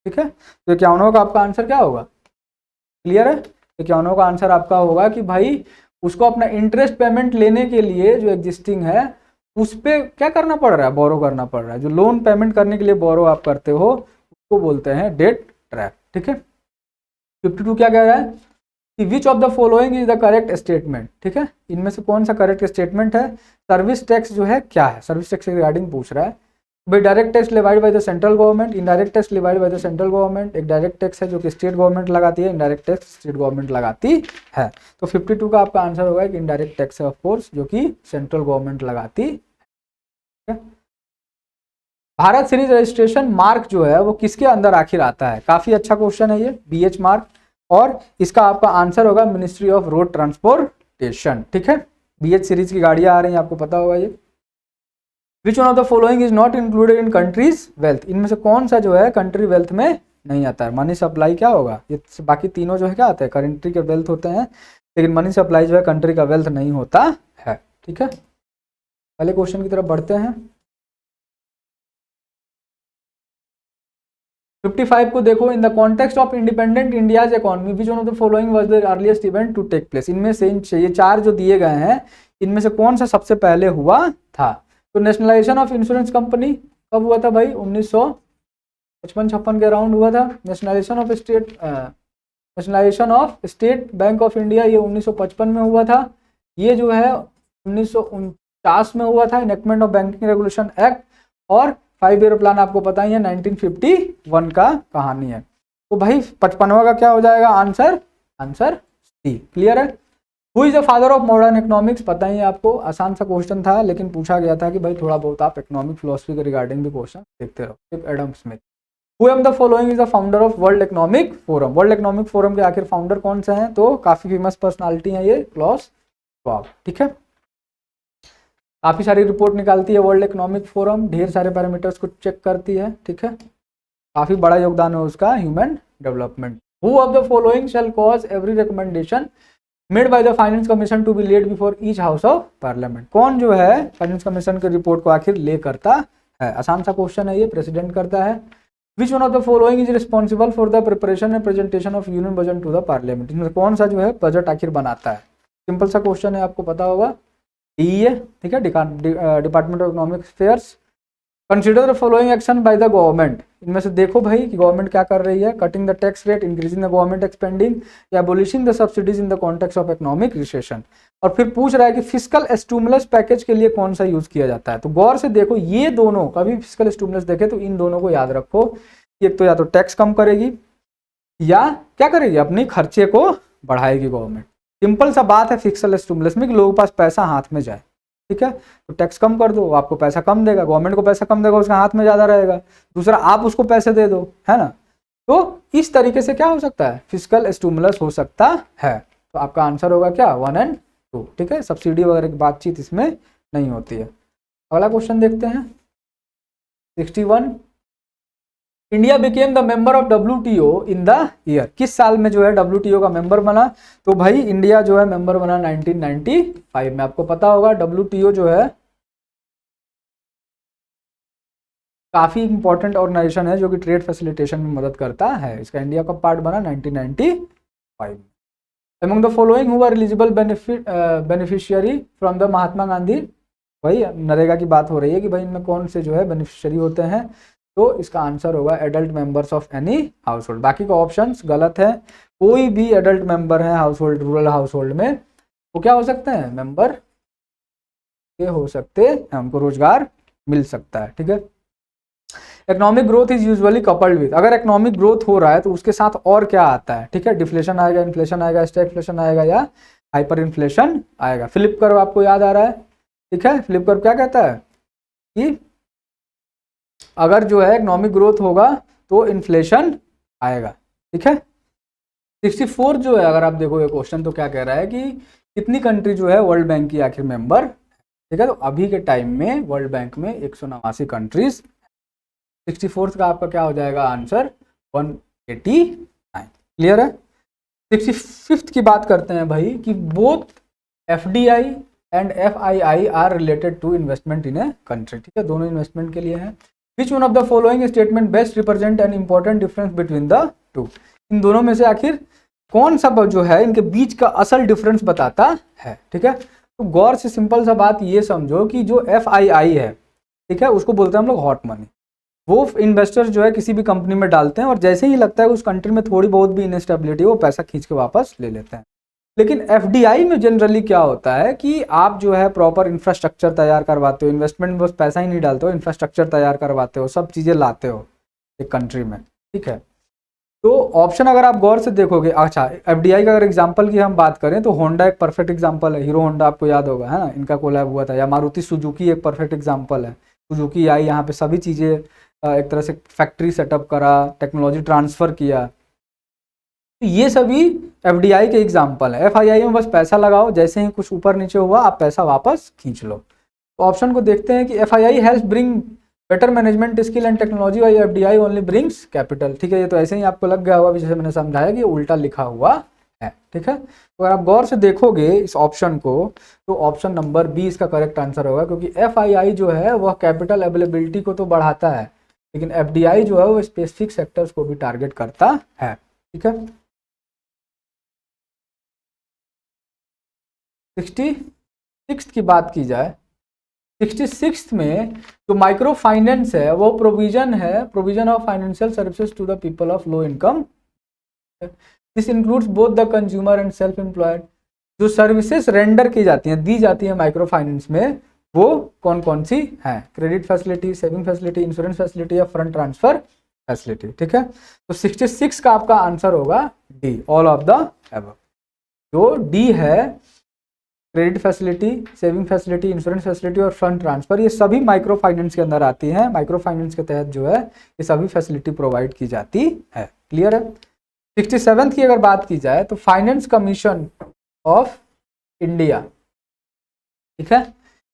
ठीक है, तो इक्यावनों का आपका answer क्या होगा। Clear है, इक्यावनों का आंसर आपका होगा कि भाई उसको अपना इंटरेस्ट पेमेंट लेने के लिए जो एग्जिस्टिंग है उस पर क्या करना पड़ रहा है, बोरो करना पड़ रहा है। जो लोन पेमेंट करने के लिए बोरो आप करते हो उसको बोलते हैं डेट ट्रैप। ठीक है, 52 क्या कह रहा है कि which of the following is the correct statement. ठीक है, इनमें से कौन सा करेक्ट स्टेटमेंट है। सर्विस टैक्स जो है क्या है, सर्विस टैक्स के रिगार्डिंग पूछ रहा है भाई। Direct tax levied by the central government, indirect tax levied by the central government. एक डायरेक्ट टैक्स है जो कि स्टेट गवर्नमेंट लगाती है, इनडायरेक्ट टैक्स स्टेट गवर्नमेंट लगाती है। तो 52 का आपका आंसर होगा कि इनडायरेक्ट टैक्स है ऑफ कोर्स, जो कि सेंट्रल गवर्नमेंट लगाती है। भारत सीरीज रजिस्ट्रेशन मार्क जो है वो किसके अंदर आखिर आता है, काफी अच्छा क्वेश्चन है ये, BH मार्क, और इसका आपका आंसर होगा मिनिस्ट्री ऑफ रोड ट्रांसपोर्टेशन। ठीक है, BH सीरीज की गाड़ियां आ रही हैं, आपको पता होगा ये। Which one of the following is not included in country's wealth? इनमें से कौन सा जो है कंट्री वेल्थ में नहीं आता है। मनी सप्लाई क्या होगा, ये बाकी तीनों जो है क्या आते हैं, कंट्री के वेल्थ होते हैं, लेकिन मनी सप्लाई जो है कंट्री का वेल्थ नहीं होता है। ठीक है, पहले क्वेश्चन की तरफ बढ़ते हैं। 55 को देखो, in the context of independent India's economy which one of the following was the earliest event to take place. इनमें से ये चार जो दिए गए हैं इनमें से कौन सा सबसे पहले हुआ था। तो नेशनलाइजेशन ऑफ इंश्योरेंस कंपनी कब हुआ था भाई, 1955-56 के अराउंड हुआ था। Nationalisation of state bank of India ये 1955 में हुआ था। ये जो है 1949 में हुआ था, enactment of banking regulation act. और 5 ईयर प्लान आपको पता ही है 1951 का कहानी है। तो भाई 55वां का क्या हो जाएगा आंसर सी। क्लियर है। Who is the father of modern economics, पता ही है आपको, आसान सा क्वेश्चन था लेकिन पूछा गया था कि भाई थोड़ा बहुत आप इकोनॉमिक फिलोसफी के रिगार्डिंग भी क्वेश्चन देखते रहो। Adam Smith. Who am the following is the founder of world economic forum. World economic forum के आखिर फाउंडर कौन से हैं, तो काफी फेमस पर्सनालिटी हैं ये, क्लॉस श्वाब। ठीक है, काफी सारी रिपोर्ट निकालती है वर्ल्ड इकोनॉमिक फोरम, ढेर सारे पैरामीटर्स को चेक करती है। ठीक है, काफी बड़ा योगदान है उसका human development. Who of the following shall cause every recommendation made by the finance commission to be laid before each house of parliament. कौन जो है फाइनेंस कमीशन की रिपोर्ट को आखिर ले करता है, आसान सा क्वेश्चन है ये, प्रेसिडेंट करता है। Which one of the following is responsible for the preparation and presentation of union budget to the parliament. इनमें कौन सा जो है बजट आखिर बनाता है, सिंपल सा क्वेश्चन है, आपको पता होगा, डी है। ठीक है, department of economic affairs. Consider the following action by the government. इनमें से देखो भाई कि गवर्नमेंट क्या कर रही है, cutting the tax rate, increasing the government expending, या abolishing the subsidies in the context of economic recession. और फिर पूछ रहा है कि फिस्कल स्टिमुलस पैकेज के लिए कौन सा यूज किया जाता है। तो गौर से देखो, ये दोनों, कभी फिस्कल स्टिमुलस देखे तो इन दोनों को याद रखो, एक तो या तो टैक्स कम करेगी या क्या करेगी, अपनी खर्चे को बढ़ाएगी गवर्नमेंट। सिंपल सा बात है फिस्कल स्टिमुलस में कि लोगों के पास पैसा हाथ में जाए। ठीक है, तो टैक्स कम कर दो, आपको पैसा कम देगा, गवर्नमेंट को पैसा कम देगा, उसका हाथ में ज्यादा रहेगा। दूसरा, आप उसको पैसे दे दो, है ना। तो इस तरीके से क्या हो सकता है, फिस्कल स्टिमुलस हो सकता है। तो आपका आंसर होगा क्या, 1 और 2। ठीक है, सब्सिडी वगैरह की बातचीत इसमें नहीं होती है। अगला क्वेश्चन देखते हैं, 61। India became the member of WTO in the year. किस साल में जो है WTO का मेंबर बना, तो भाई इंडिया जो है मेंबर बना 1995 में। आपको पता होगा WTO जो है काफी इंपॉर्टेंट ऑर्गेनाइजेशन है जो कि ट्रेड फैसिलिटेशन में मदद करता है। इसका इंडिया का पार्ट बना 1995। Among the following who are eligible beneficiary from the Mahatma Gandhi. भाई नरेगा की बात हो रही है कि भाई इनमें कौन से जो है बेनिफिशियरी होते हैं, तो इसका आंसर होगा adult members of any house hold. बाकी का ऑप्शंस गलत है, कोई भी एडल्ट मेंबर है house hold, rural house hold में, वो क्या हो सकते हैं, मेंबर के हो सकते हैं, उनको रोजगार मिल सकता है। ठीक है, economic growth is usually coupled with. अगर इकोनॉमिक ग्रोथ हो रहा है तो उसके साथ और क्या आता है, ठीक है, डिफ्लेशन आएगा, इन्फ्लेशन आएगा, स्टैगफ्लेशन आएगा या हाइपर इन्फ्लेशन आएगा। फ्लिप कर्व आपको याद आ रहा है, ठीक है, फ्लिप कर्व क्या कहता है कि अगर जो है इकोनॉमिक ग्रोथ होगा तो इन्फ्लेशन आएगा। ठीक है, 64 जो है, अगर आप देखोगे क्वेश्चन तो क्या कह रहा है कि कितनी कंट्री जो है वर्ल्ड बैंक की आखिर मेंबर। ठीक है, तो अभी के टाइम में वर्ल्ड बैंक में 189 कंट्रीज। 64 का आपका क्या हो जाएगा आंसर, 189। क्लियर है। 65 की बात करते हैं भाई कि both FDI and FII are related to investment in a country. ठीक है, दोनों इन्वेस्टमेंट के लिए है। Which one of the following statement best represent an important difference between the two. इन दोनों में से आखिर कौन सा जो है इनके बीच का असल डिफरेंस बताता है। ठीक है, तो गौर से सिंपल सा बात ये समझो कि जो FII है, ठीक है, उसको बोलते हैं हम लोग हॉट मनी। वो इन्वेस्टर्स जो है किसी भी कंपनी में डालते हैं और जैसे ही लगता है उस कंट्री में थोड़ी बहुत भी इनस्टेबिलिटी, वो पैसा खींच के वापस ले लेते हैं। लेकिन FDI में जनरली क्या होता है कि आप जो है प्रॉपर इंफ्रास्ट्रक्चर तैयार करवाते हो, इन्वेस्टमेंट में बस पैसा ही नहीं डालते हो, इंफ्रास्ट्रक्चर तैयार करवाते हो, सब चीज़ें लाते हो एक कंट्री में। ठीक है, तो ऑप्शन अगर आप गौर से देखोगे, अच्छा FDI का अगर एग्जांपल की हम बात करें तो होंडा एक परफेक्ट एग्जांपल है, हीरो होंडा आपको याद होगा, है ना, इनका कोलैब हुआ था, या मारुति सुजुकी एक परफेक्ट एग्जांपल है। सुजुकी आई यहाँ पे सभी चीज़ें एक तरह से फैक्ट्री सेटअप करा, टेक्नोलॉजी ट्रांसफ़र किया, तो ये सभी FDI के एग्जाम्पल है। FII में बस पैसा लगाओ, जैसे ही कुछ ऊपर नीचे हुआ आप पैसा वापस खींच लो। तो ऑप्शन को देखते हैं कि FII helps bring better management skill and technology और FDI ओनली ब्रिंग्स कैपिटल। ठीक है, ये तो ऐसे ही आपको लग गया होगा, जैसे मैंने समझाया कि उल्टा लिखा हुआ है। ठीक है, तो अगर आप गौर से देखोगे इस ऑप्शन को तो ऑप्शन नंबर बी इसका करेक्ट आंसर होगा, क्योंकि FII जो है वह कैपिटल अवेलेबिलिटी को तो बढ़ाता है, लेकिन FDI जो है वो स्पेसिफिक सेक्टर्स को भी टारगेट करता है। ठीक है, 66 की बात की जाए, 66 में जो माइक्रो फाइनेंस है वो प्रोविजन है, provision of financial services to the people of low income. This includes both the consumer and self employed. जो सर्विसेज रेंडर की जाती हैं, दी जाती हैं माइक्रो फाइनेंस में, वो कौन कौन सी हैं, credit facility, saving facility, insurance facility या फंड ट्रांसफर फैसिलिटी। ठीक है, तो 66 का आपका आंसर होगा D, all of the above. जो डी है credit facility, saving facility, insurance facility और फंड ट्रांसफर, ये सभी माइक्रो फाइनेंस के अंदर आती हैं। माइक्रो फाइनेंस के तहत जो है ये सभी फैसिलिटी प्रोवाइड की जाती है। क्लियर है। 67th की अगर बात की जाए तो फाइनेंस कमीशन ऑफ इंडिया, ठीक है,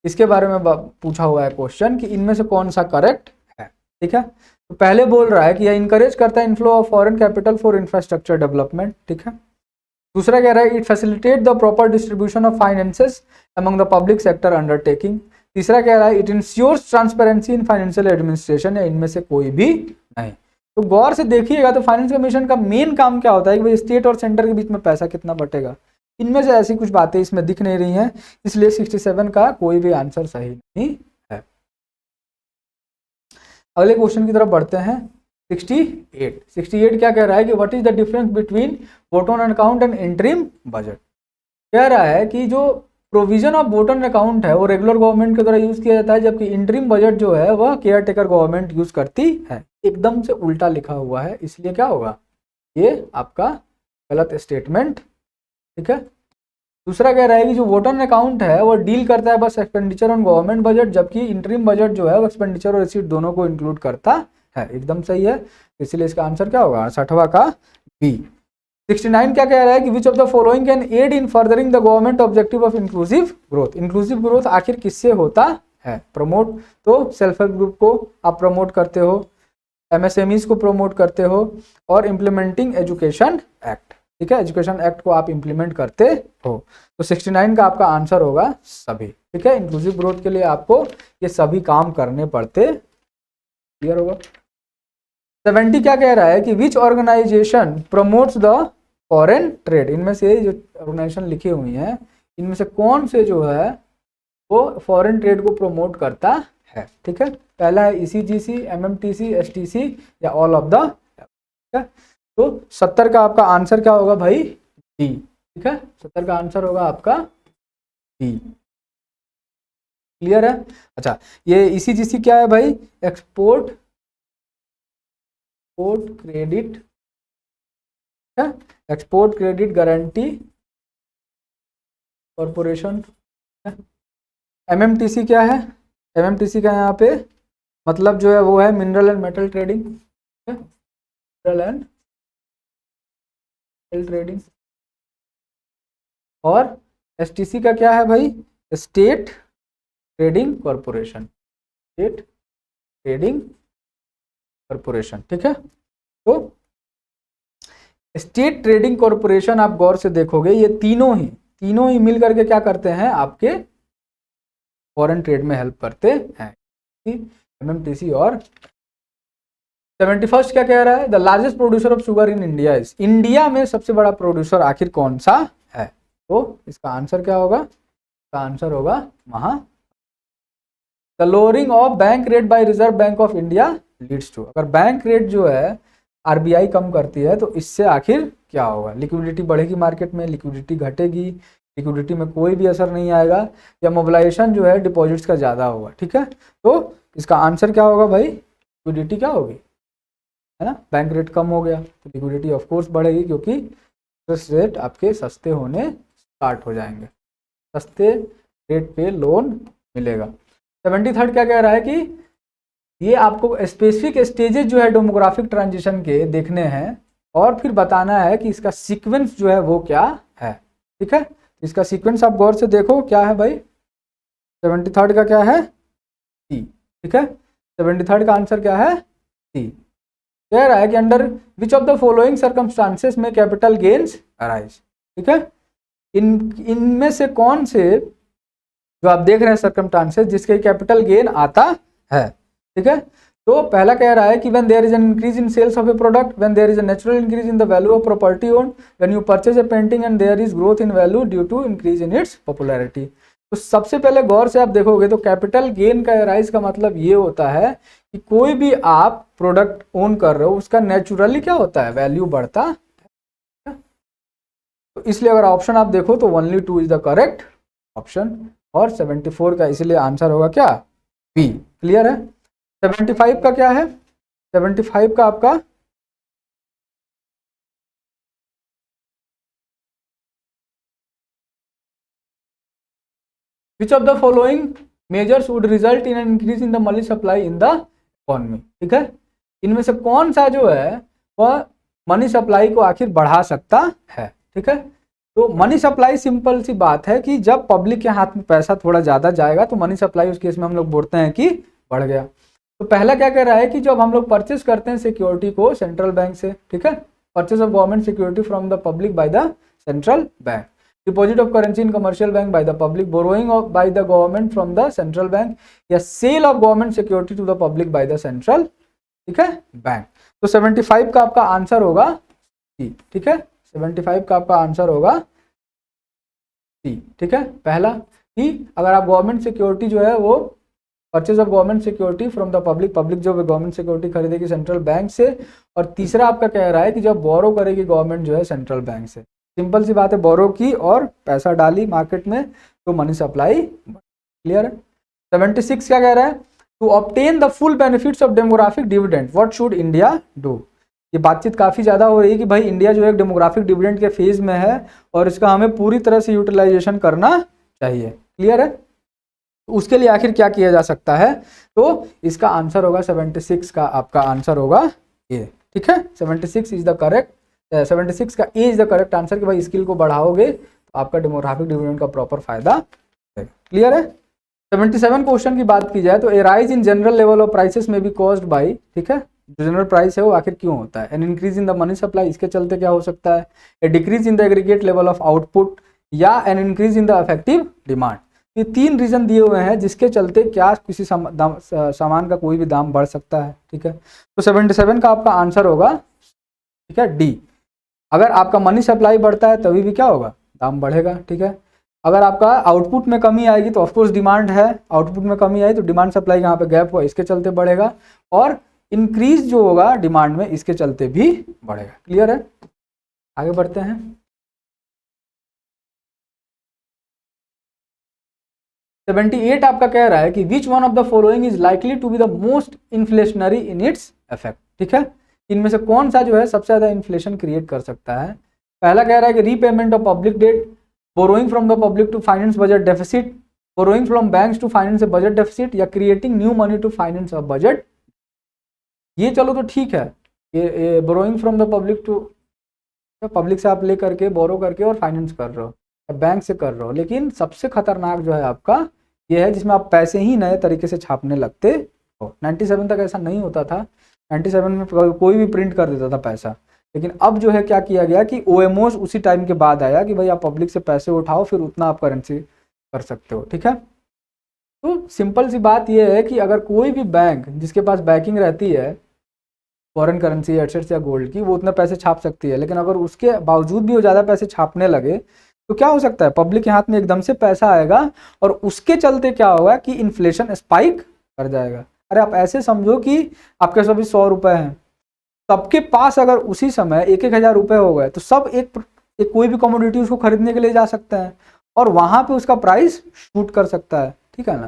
इसके बारे में पूछा हुआ है क्वेश्चन कि इनमें से कौन सा करेक्ट है। ठीक है, तो पहले बोल रहा है कि यह इंकरेज करता है inflow of foreign capital for infrastructure development. ठीक है, दूसरा कह रहा है it facilitate the proper distribution of finances among the public sector undertaking. तीसरा कह रहा है it ensures transparency in financial administration, या इनमें से कोई भी नहीं। तो गौर से देखिएगा तो फाइनेंस कमीशन का मेन काम क्या होता है कि भाई स्टेट और सेंटर के बीच में पैसा कितना बटेगा। इनमें से ऐसी कुछ बातें इसमें दिख नहीं रही हैं, इसलिए 67 का कोई भी आंसर सही नहीं है। अगले क्वेश्चन की तरफ बढ़ते हैं। 68 क्या कह रहा है कि what is the difference between vote on account and interim budget. कह रहा है कि जो provision of vote on account है वो रेगुलर गवर्नमेंट के द्वारा यूज किया जाता है, जबकि इंटरिम बजट जो है वह केयर टेकर गवर्नमेंट यूज करती है। एकदम से उल्टा लिखा हुआ है, इसलिए क्या होगा, ये आपका गलत स्टेटमेंट। ठीक है, दूसरा कह रहा है कि जो वोट ऑन अकाउंट है वो डील करता है बस एक्सपेंडिचर ऑन गवर्नमेंट बजट, जबकि इंटरिम बजट जो है वो एक्सपेंडिचर और रिसीट दोनों को इंक्लूड करता है। एकदम सही है, इसलिए इसका आंसर क्या होगा, 68वां का बी। 69 क्या कह रहा है कि which of the following can aid in furthering the government objective of inclusive growth. Inclusive growth आखिर किससे होता है, प्रमोट तो सेल्फ हेल्प ग्रुप को आप प्रमोट करते हो, एमएसएमईज को प्रमोट करते हो, और इम्प्लीमेंटिंग एजुकेशन एक्ट। ठीक है, एजुकेशन एक्ट को आप इंप्लीमेंट करते हो। तो 69 का आपका आंसर होगा सभी। ठीक है, इंक्लूसिव ग्रोथ के लिए आपको ये सभी काम करने पड़ते। क्लियर होगा। 70 क्या कह रहा है कि which organization promotes the foreign trade. इनमें से जो ऑर्गेनाइजेशन लिखी हुई हैं इनमें से कौन से जो है वो फॉरेन ट्रेड को प्रमोट करता है। ठीक है, पहला है ईसीजीसी, एमएमटीसी, एसटीसी या ऑल ऑफ द। ठीक है, तो 70 का आपका आंसर क्या होगा भाई, डी। ठीक है, 70 का आंसर होगा आपका डी। क्लियर है। अच्छा, ये ईसीजीसी क्या है भाई, export credit, export credit guarantee corporation. MMTC क्या है, एमएमटीसी का यहाँ पे मतलब जो है वो है mineral and metal trading, mineral and metal trading. और एसटीसी का क्या है भाई, state trading corporation, state trading corporation. ठीक है, तो स्टेट ट्रेडिंग कॉर्पोरेशन आप गौर से देखोगे ये तीनों ही मिल करके क्या करते हैं, आपके फॉरेन ट्रेड में हेल्प करते हैं, एमएमटीसी और। 71 क्या कह रहा है, the largest producer of sugar in India is. India में सबसे बड़ा प्रोड्यूसर आखिर कौन सा है, तो इसका आंसर क्या होगा, इसका आंसर होगा महा। The lowering of bank rate by reserve bank of India leads to. अगर बैंक रेट जो है आरबीआई कम करती है तो इससे आखिर क्या होगा, लिक्विडिटी बढ़ेगी मार्केट में, लिक्विडिटी घटेगी, लिक्विडिटी में कोई भी असर नहीं आएगा, या मोबिलाइजेशन जो है डिपॉजिट्स का ज़्यादा होगा। ठीक है, तो इसका आंसर क्या होगा भाई, लिक्विडिटी क्या होगी, है ना, बैंक रेट कम हो गया तो लिक्विडिटी ऑफ कोर्स बढ़ेगी, क्योंकि इंटरेस्ट रेट आपके सस्ते होने स्टार्ट हो जाएंगे, सस्ते रेट पे लोन मिलेगा। 73 क्या कह रहा है कि ये आपको स्पेसिफिक स्टेजेस जो है डेमोग्राफिक ट्रांजिशन के देखने हैं और फिर बताना है कि इसका सीक्वेंस जो है वो क्या है। ठीक है, इसका सीक्वेंस आप गौर से देखो क्या है भाई, 73 का क्या है, सी। ठीक है, 73 का आंसर क्या है, सी। कह रहा है कि under which of the following circumstances में कैपिटल गेन्स अराइज। ठीक है, इनमें से कौन से जो आप देख रहे हैं सर्कमस्टांसेस जिसके कैपिटल गेन आता है। ठीक है, तो पहला कह रहा है कि when there is an increase in sales of a product, when there is a natural increase in the value of property own, when you purchase a painting and there is growth in value due to increase in its popularity. तो सबसे पहले गौर से आप देखोगे तो capital gain का rise का मतलब ये होता है कि कोई भी आप प्रोडक्ट ओन कर रहे हो उसका नेचुरली क्या होता है, वैल्यू बढ़ता है। तो इसलिए अगर ऑप्शन आप देखो तो only 2 is the correct option, और 74 का इसलिए आंसर होगा क्या, बी। क्लियर है। 75 का क्या है, 75 का आपका विच of the following measures would result in an increase in the money supply in the economy, ठीक है, इनमें से कौन सा जो है वह मनी सप्लाई को आखिर बढ़ा सकता है, ठीक है। तो मनी सप्लाई सिंपल सी बात है कि जब पब्लिक के हाथ में पैसा थोड़ा ज्यादा जाएगा तो मनी सप्लाई उस केस में हम लोग बोलते हैं कि बढ़ गया। तो पहला क्या कह रहा है कि जब हम लोग परचेस करते हैं सिक्योरिटी को सेंट्रल बैंक से, ठीक है, purchase of government security from the public by the central bank, deposit of currency in commercial bank by the public, borrowing of by the government from the central bank, या sale of government security to the public by the central, ठीक है, bank. तो 75 का आपका answer होगा सी, ठीक है, 75 का आपका आंसर होगा सी, ठीक है। पहला कि अगर आप गवर्नमेंट सिक्योरिटी जो है वो purchase of government security from the public, public जो गवर्नमेंट सिक्योरिटी खरीदेगी सेंट्रल बैंक से, और तीसरा आपका कह रहा है कि जब बोरो करेगी गवर्नमेंट जो है सेंट्रल बैंक से। सिंपल सी बात है, बोरो की और पैसा डाली मार्केट में तो मनी सप्लाई, क्लियर है। 76 क्या कह रहा है, to obtain the full benefits of demographic dividend what should India do. ये बातचीत काफी ज्यादा हो रही है कि भाई इंडिया जो है डेमोग्राफिक डिविडेंड के फेज में है और इसका हमें पूरी तरह से यूटिलाइजेशन करना चाहिए, क्लियर है। तो उसके लिए आखिर क्या किया जा सकता है, तो इसका आंसर होगा 76 का आपका आंसर होगा ए, ठीक है। 76 इज द करेक्ट, 76 का ए इज द करेक्ट आंसर कि भाई स्किल को बढ़ाओगे तो आपका डेमोग्राफिक डिविडेंड का प्रॉपर फायदा है, क्लियर है। 77 क्वेश्चन की बात की जाए तो a rise in general level of prices में बी कॉज्ड बाई, ठीक है, जो जनरल प्राइस है वो आखिर क्यों होता है, an increase in the money supply, इसके चलते क्या हो सकता है, a decrease in the aggregate level of output, या an increase in the effective demand. ये 3 रीजन दिए हुए हैं जिसके चलते क्या किसी सामान का कोई भी दाम बढ़ सकता है, ठीक है। तो 77 का आपका आंसर होगा, ठीक है, डी। अगर आपका मनी सप्लाई बढ़ता है तभी भी क्या होगा, दाम बढ़ेगा, ठीक है। अगर आपका आउटपुट में कमी आएगी तो ऑफकोर्स डिमांड है, आउटपुट में कमी आई तो डिमांड सप्लाई यहाँ पे गैप हुआ इसके चलते बढ़ेगा, और इंक्रीज जो होगा डिमांड में इसके चलते भी बढ़ेगा, क्लियर है। आगे बढ़ते हैं। 78 आपका कह रहा है कि which one of the following is likely to be the most inflationary in its effect, ठीक है, इनमें से कौन सा जो है सबसे ज्यादा इन्फ्लेशन क्रिएट कर सकता है। पहला कह रहा है कि repayment of public debt, borrowing from the public to finance budget deficit, borrowing from banks to finance a budget deficit, या creating new money to finance a budget. ये चलो तो ठीक है, ये borrowing from the public to, public से आप ले करके बोरो करके और फाइनेंस कर रहे हो, बैंक से कर रहे हो, लेकिन सबसे खतरनाक जो है आपका ये है जिसमें आप पैसे ही नए तरीके से छापने लगते हो। 97 तक ऐसा नहीं होता था, 97 में कोई भी प्रिंट कर देता था पैसा, लेकिन अब जो है क्या किया गया कि ओएमओस उसी टाइम के बाद आया कि भाई आप पब्लिक से पैसे उठाओ फिर उतना आप करेंसी कर सकते हो, ठीक है। तो सिंपल सी बात यह है कि अगर कोई भी बैंक जिसके पास बैकिंग रहती है फॉरेन करेंसी एसेट्स या गोल्ड की, वो उतने पैसे छाप सकती है, लेकिन अगर उसके बावजूद भी वो ज़्यादा पैसे छापने लगे तो क्या हो सकता है, पब्लिक के हाथ में एकदम से पैसा आएगा और उसके चलते क्या होगा कि इन्फ्लेशन स्पाइक कर जाएगा। अरे आप ऐसे समझो कि आपके सभी 100 रुपए हैं, सबके पास अगर उसी समय 1,000 रुपए हो गए तो सब एक कोई भी कमोडिटी उसको खरीदने के लिए जा सकते हैं और वहां पे उसका प्राइस शूट कर सकता है, ठीक है ना।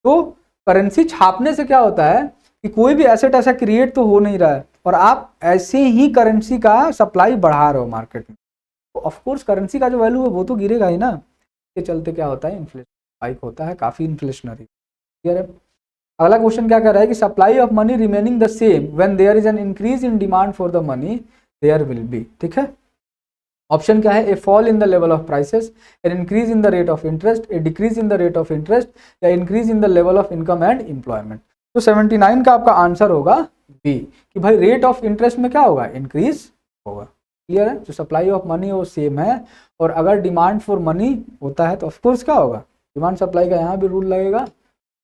तो करेंसी छापने से क्या होता है कि कोई भी एसेट ऐसा क्रिएट तो हो नहीं रहा है और आप ऐसे ही करेंसी का सप्लाई बढ़ा रहे हो मार्केट में, तो ऑफकोर्स करेंसी का जो वैल्यू है वो तो गिरेगा ही ना। इसके चलते क्या होता है, इन्फ्लेशन स्पाइक होता है, काफी इन्फ्लेशनरी, क्लियर है। अगला क्वेश्चन क्या कर रहा है कि supply of money remaining the same when there is an increase in demand for the money there will be, ठीक है। ऑप्शन क्या है, a fall in the level of prices, an increase in the rate of interest, a decrease in the rate of interest, या increase in the level of income and employment. तो 79 का आपका answer होगा B कि भाई rate of interest में क्या होगा, इंक्रीज होगा, क्लियर है। जो सप्लाई ऑफ मनी है वो सेम है और अगर डिमांड फॉर मनी होता है तो ऑफकोर्स क्या होगा, डिमांड सप्लाई का यहाँ भी रूल लगेगा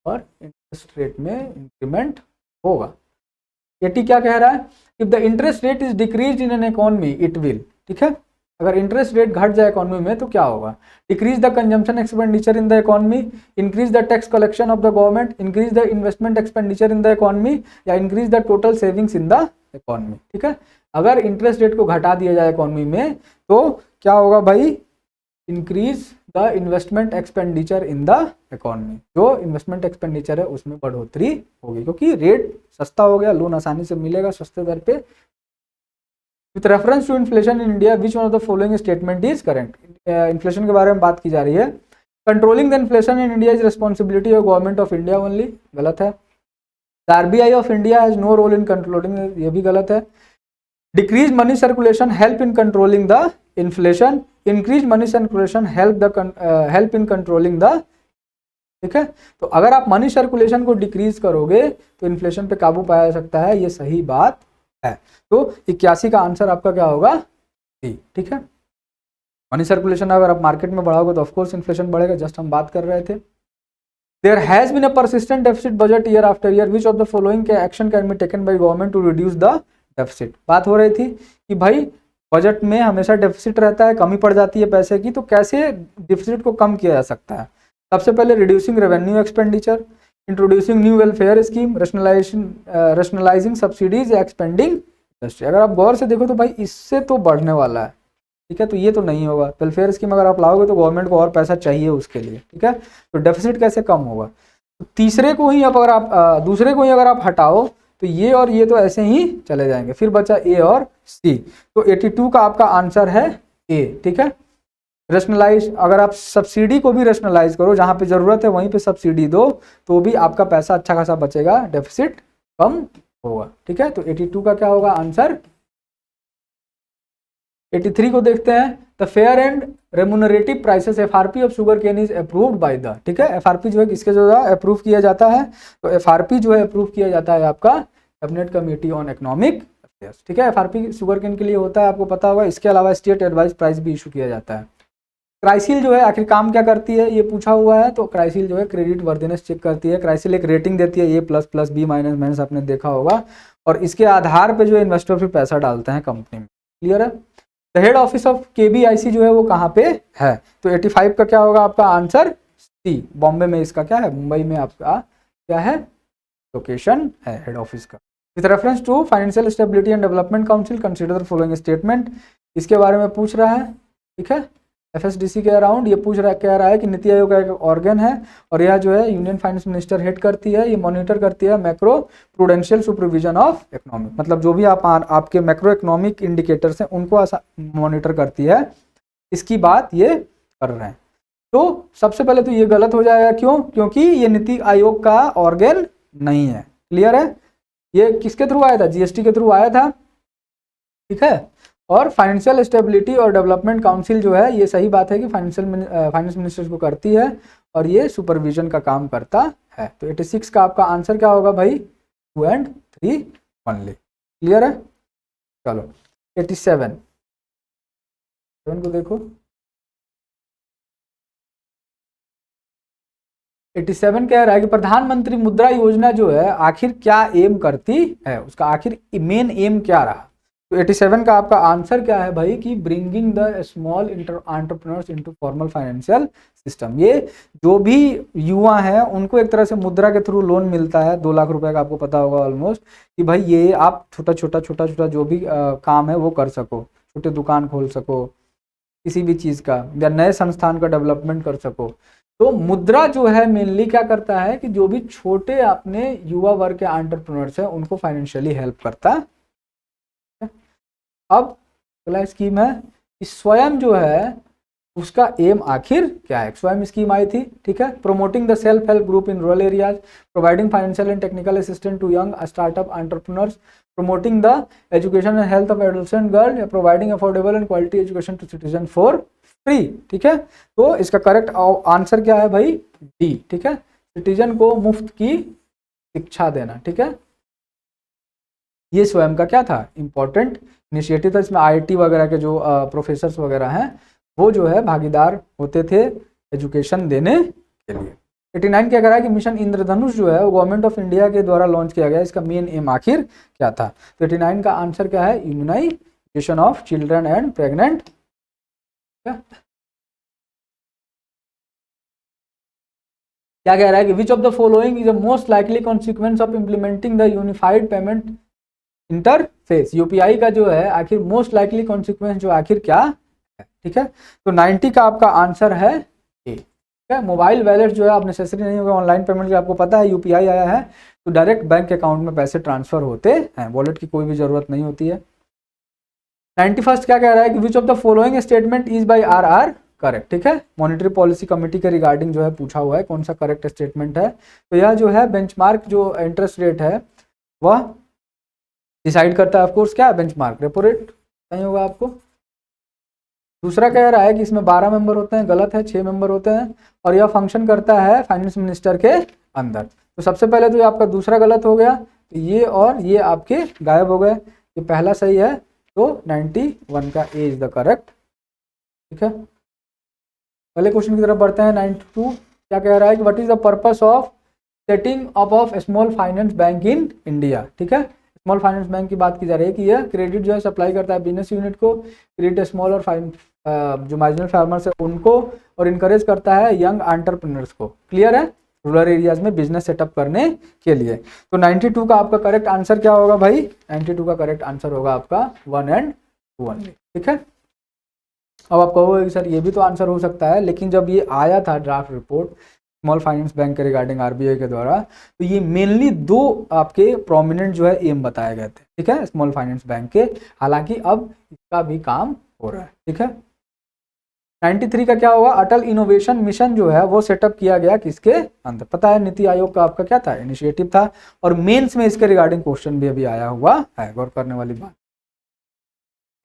और इंटरेस्ट रेट में इंक्रीमेंट होगा। 80 क्या कह रहा है, if the interest rate is decrease in an economy it will, ठीक है। अगर इंटरेस्ट रेट घट जाए इकोनॉमी में तो क्या होगा, decrease the consumption expenditure in the economy, increase the tax collection of the government, increase the investment expenditure in the economy, या increase the total savings in the economy, ठीक है। अगर इंटरेस्ट रेट को घटा दिया जाए इकोनॉमी में तो क्या होगा भाई, increase the investment expenditure in the economy, जो इन्वेस्टमेंट एक्सपेंडिचर है उसमें बढ़ोतरी होगी क्योंकि रेट सस्ता हो गया, लोन आसानी से मिलेगा सस्ते दर पे। With reference to inflation in India which one of the following statement is correct. Inflation के बारे में बात की जा रही है controlling the inflation in India is responsibility of government of India only, गलत है। The RBI of India has no role in controlling, ये भी गलत है। Decrease money circulation help in controlling the inflation, increase money circulation help in controlling the, ठीक है। तो अगर आप मनी सर्कुलेशन को डिक्रीज करोगे तो इन्फ्लेशन पे काबू पाया जा सकता है, ये सही बात है। तो 81 का आंसर आपका क्या होगा, डी, ठीक है। मनी सर्कुलेशन अगर आप मार्केट में बढ़ाओगे तो ऑफकोर्स इन्फ्लेशन बढ़ेगा, जस्ट हम बात कर रहे थे। There has been a persistent deficit budget year after year, which of the following के action can be taken by government to reduce the deficit. बात हो रही थी कि भाई बजट में हमेशा डेफिसिट रहता है, कमी पड़ जाती है पैसे की, तो कैसे डेफिसिट को कम किया जा सकता है। सबसे पहले reducing revenue expenditure, introducing new welfare scheme, rationalising subsidies, expanding industry. अगर आप गौर से देखो तो भाई इससे तो बढ़ने वाला है, ठीक है, तो ये तो नहीं होगा। वेलफेयर स्कीम अगर आप लाओगे तो गवर्नमेंट को और पैसा चाहिए उसके लिए, ठीक है, तो डेफिसिट कैसे कम होगा। तो तीसरे को ही अगर आप दूसरे को ही अगर आप हटाओ तो ये और ये तो ऐसे ही चले जाएंगे, फिर बचा ए और सी। तो 82 का आपका आंसर है ए, ठीक है। रेशनलाइज, अगर आप सब्सिडी को भी रेशनलाइज करो, जहां पे जरूरत है वहीं पे सब्सिडी दो, तो भी आपका पैसा अच्छा खासा बचेगा, डेफिसिट कम होगा, ठीक है। तो 82 का क्या होगा आंसर। 83 को देखते हैं। The fair and remunerative prices FRP of sugar cane is approved by the, ठीक है। एफआरपी जो है किसके द्वारा अप्रूव किया जाता है, तो एफआरपी जो है अप्रूव किया जाता है आपका cabinet committee on economic affairs, ठीक है। एफआरपी शुगर केन के लिए होता है, आपको पता होगा। इसके अलावा स्टेट एडवाइस प्राइस भी इशू किया जाता है। क्राइसिल जो है आखिर काम क्या करती है, ये पूछा हुआ है। तो क्राइसिल जो है क्रेडिट वर्दीनेस चेक करती है। क्राइसिल एक रेटिंग देती है, A++ B-, आपने देखा होगा, और इसके आधार पे जो है इन्वेस्टर फिर पैसा डालते हैं कंपनी में, क्लियर है। The head office of KBIC जो है वो कहाँ पे है, तो 85 का क्या होगा आपका आंसर सी, बॉम्बे में इसका क्या है, मुंबई में आपका क्या है लोकेशन है हेड ऑफिस का। With reference to financial stability and development council consider the following statement, इसके बारे में पूछ रहा है, ठीक है। FSDC के अराउंड ये कह रहा है कि नीति आयोग का एक ऑर्गन है और यह जो है यूनियन फाइनेंस मिनिस्टर हेड करती है। ये मॉनिटर करती है macro prudential supervision of economic, मतलब जो भी आपके मैक्रो इकोनॉमिक इंडिकेटर्स हैं उनको मॉनिटर करती है। इसकी बात ये कर रहे हैं। तो सबसे पहले तो ये गलत हो जाएगा, क्यों, क्योंकि ये नीति आयोग का ऑर्गन नहीं है, क्लियर है। ये किसके थ्रू आया था, GST के थ्रू आया था, ठीक है। और फाइनेंशियल स्टेबिलिटी और डेवलपमेंट काउंसिल जो है, ये सही बात है कि फाइनेंस मिनिस्टर को करती है और ये सुपरविजन का काम करता है। तो 86 का आपका आंसर क्या होगा भाई, 2 and 3 ओनली, क्लियर है। चलो 87 को देखो। 87 कह रहा है कि प्रधानमंत्री मुद्रा योजना जो है आखिर क्या एम करती है, उसका आखिर मेन एम क्या रहा। तो 87 का आपका आंसर क्या है भाई, कि bringing the small entrepreneurs into formal financial system. ये जो भी युवा हैं उनको एक तरह से मुद्रा के थ्रू लोन मिलता है, 2 लाख रुपए का, आपको पता होगा ऑलमोस्ट, कि भाई ये आप छोटा छोटा जो भी काम है वो कर सको, छोटे दुकान खोल सको किसी भी चीज़ का, या नए संस्थान का डेवलपमेंट कर सको। तो मुद्रा जो है मेनली क्या करता है कि जो भी छोटे अपने युवा वर्ग के एंटरप्रेन्योर्स हैं उनको फाइनेंशियली हेल्प करता है। अब अगला स्कीम है कि स्वयं जो है उसका एम आखिर क्या है। स्वयं स्कीम आई थी, ठीक है। Promoting the self help group in rural areas, providing financial and technical assistance to young startup entrepreneurs, promoting the education and health of adolescent girl, या providing affordable and quality education to citizen for free, ठीक है। तो इसका correct answer क्या है भाई, D, ठीक है। सिटीजन को मुफ्त की शिक्षा देना, ठीक है। ये स्वयं का क्या था, इंपॉर्टेंट इनिशिएटिव था। इसमें IIT वगैरह के जो प्रोफेसर्स वगैरह हैं वो जो है भागीदार होते थे एजुकेशन देने के लिए। 89 क्या कह रहा है कि मिशन इंद्रधनुष जो है वो गवर्नमेंट ऑफ इंडिया के द्वारा लॉन्च किया गया, इसका मेन एम आखिर क्या था। तो 89 का आंसर क्या है, immunisation of children and pregnant. क्या कह रहा है कि which of the following is the most likely consequence of implementing the unified payment interface. UPI का जो है आखिर मोस्ट लाइकली कॉन्सिक्वेंस जो आखिर क्या है, ठीक है। तो 90 का आपका आंसर है ए, ठीक है। मोबाइल वैलेट जो है आप नेसेसरी नहीं होगा, ऑनलाइन पेमेंट जो आपको पता है UPI आया है तो डायरेक्ट बैंक अकाउंट में पैसे ट्रांसफर होते हैं, वॉलेट की कोई भी जरूरत नहीं होती है। 91 क्या कह रहा है कि which of the following statement is by RR correct, ठीक है। मॉनेटरी पॉलिसी कमेटी के रिगार्डिंग जो है पूछा हुआ है कौन सा करेक्ट स्टेटमेंट है। तो यह जो है बेंचमार्क जो इंटरेस्ट रेट है वह डिसाइड करता है ऑफकोर्स क्या है, बेंचमार्क, रेपो रेट नहीं होगा आपको। दूसरा कह रहा है कि इसमें 12 मेंबर होते हैं, गलत है, 6 मेंबर होते हैं और यह फंक्शन करता है फाइनेंस मिनिस्टर के अंदर। तो सबसे पहले तो ये आपका दूसरा गलत हो गया, तो ये और ये आपके गायब हो गए, ये पहला सही है, तो 91 का ए इज द करेक्ट, ठीक है। पहले क्वेश्चन की तरफ बढ़ते हैं। 92 क्या कह रहा है कि what is the purpose of setting up of small finance bank in India, ठीक है। स्मॉल फाइनेंस बैंक की बात की जा रही है कि यह क्रेडिट जो है सप्लाई करता है बिजनेस यूनिट को, क्रेडिट स्मॉल और जो मार्जिनल फार्मर्स है उनको, और इनकरेज करता है यंग एंटरप्रेन्योर्स को, क्लियर है, रूरल एरियाज में बिजनेस सेटअप करने के लिए। तो 92 का आपका करेक्ट आंसर क्या होगा भाई, 92 का करेक्ट आंसर होगा आपका 1 and 2 only, ठीक है। अब आप कहोगे कि सर ये भी तो आंसर हो सकता है, लेकिन जब ये आया था draft report small finance bank के रिगार्डिंग आरबीआई के द्वारा, तो ये मेनली 2 आपके प्रोमिनेंट जो है एम बताए गए थे, ठीक है, स्मॉल फाइनेंस बैंक के। हालांकि अब इसका भी काम हो रहा है, ठीक है। 93 का क्या होगा, अटल इनोवेशन मिशन जो है वो सेटअप किया गया किसके अंदर, पता है नीति आयोग का आपका क्या था, इनिशिएटिव था, और मेंस में इसके रिगार्डिंग क्वेश्चन भी अभी आया हुआ है, गौर करने वाली बात।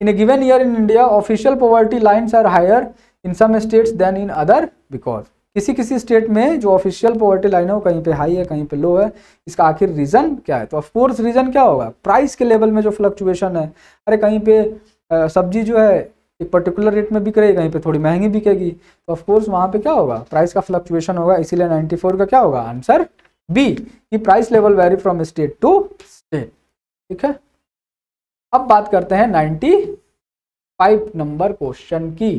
In a given year in India official poverty lines are higher in some states than in other, because किसी स्टेट में जो ऑफिशियल पॉवर्टी लाइन है वो कहीं पे हाई है कहीं पे लो है, इसका आखिर रीजन क्या है, तो ऑफ कोर्स रीजन क्या होगा, प्राइस के लेवल में जो फ्लक्चुएशन है। अरे कहीं पे सब्जी जो है एक पर्टिकुलर रेट में बिक रही है, कहीं पे थोड़ी महंगी बिकेगी, तो ऑफ कोर्स वहां पे क्या होगा, प्राइस का फ्लक्चुएशन होगा। इसीलिए 94 का क्या होगा आंसर बी, कि price level vary from state to state, ठीक है। अब बात करते हैं 95 नंबर क्वेश्चन की।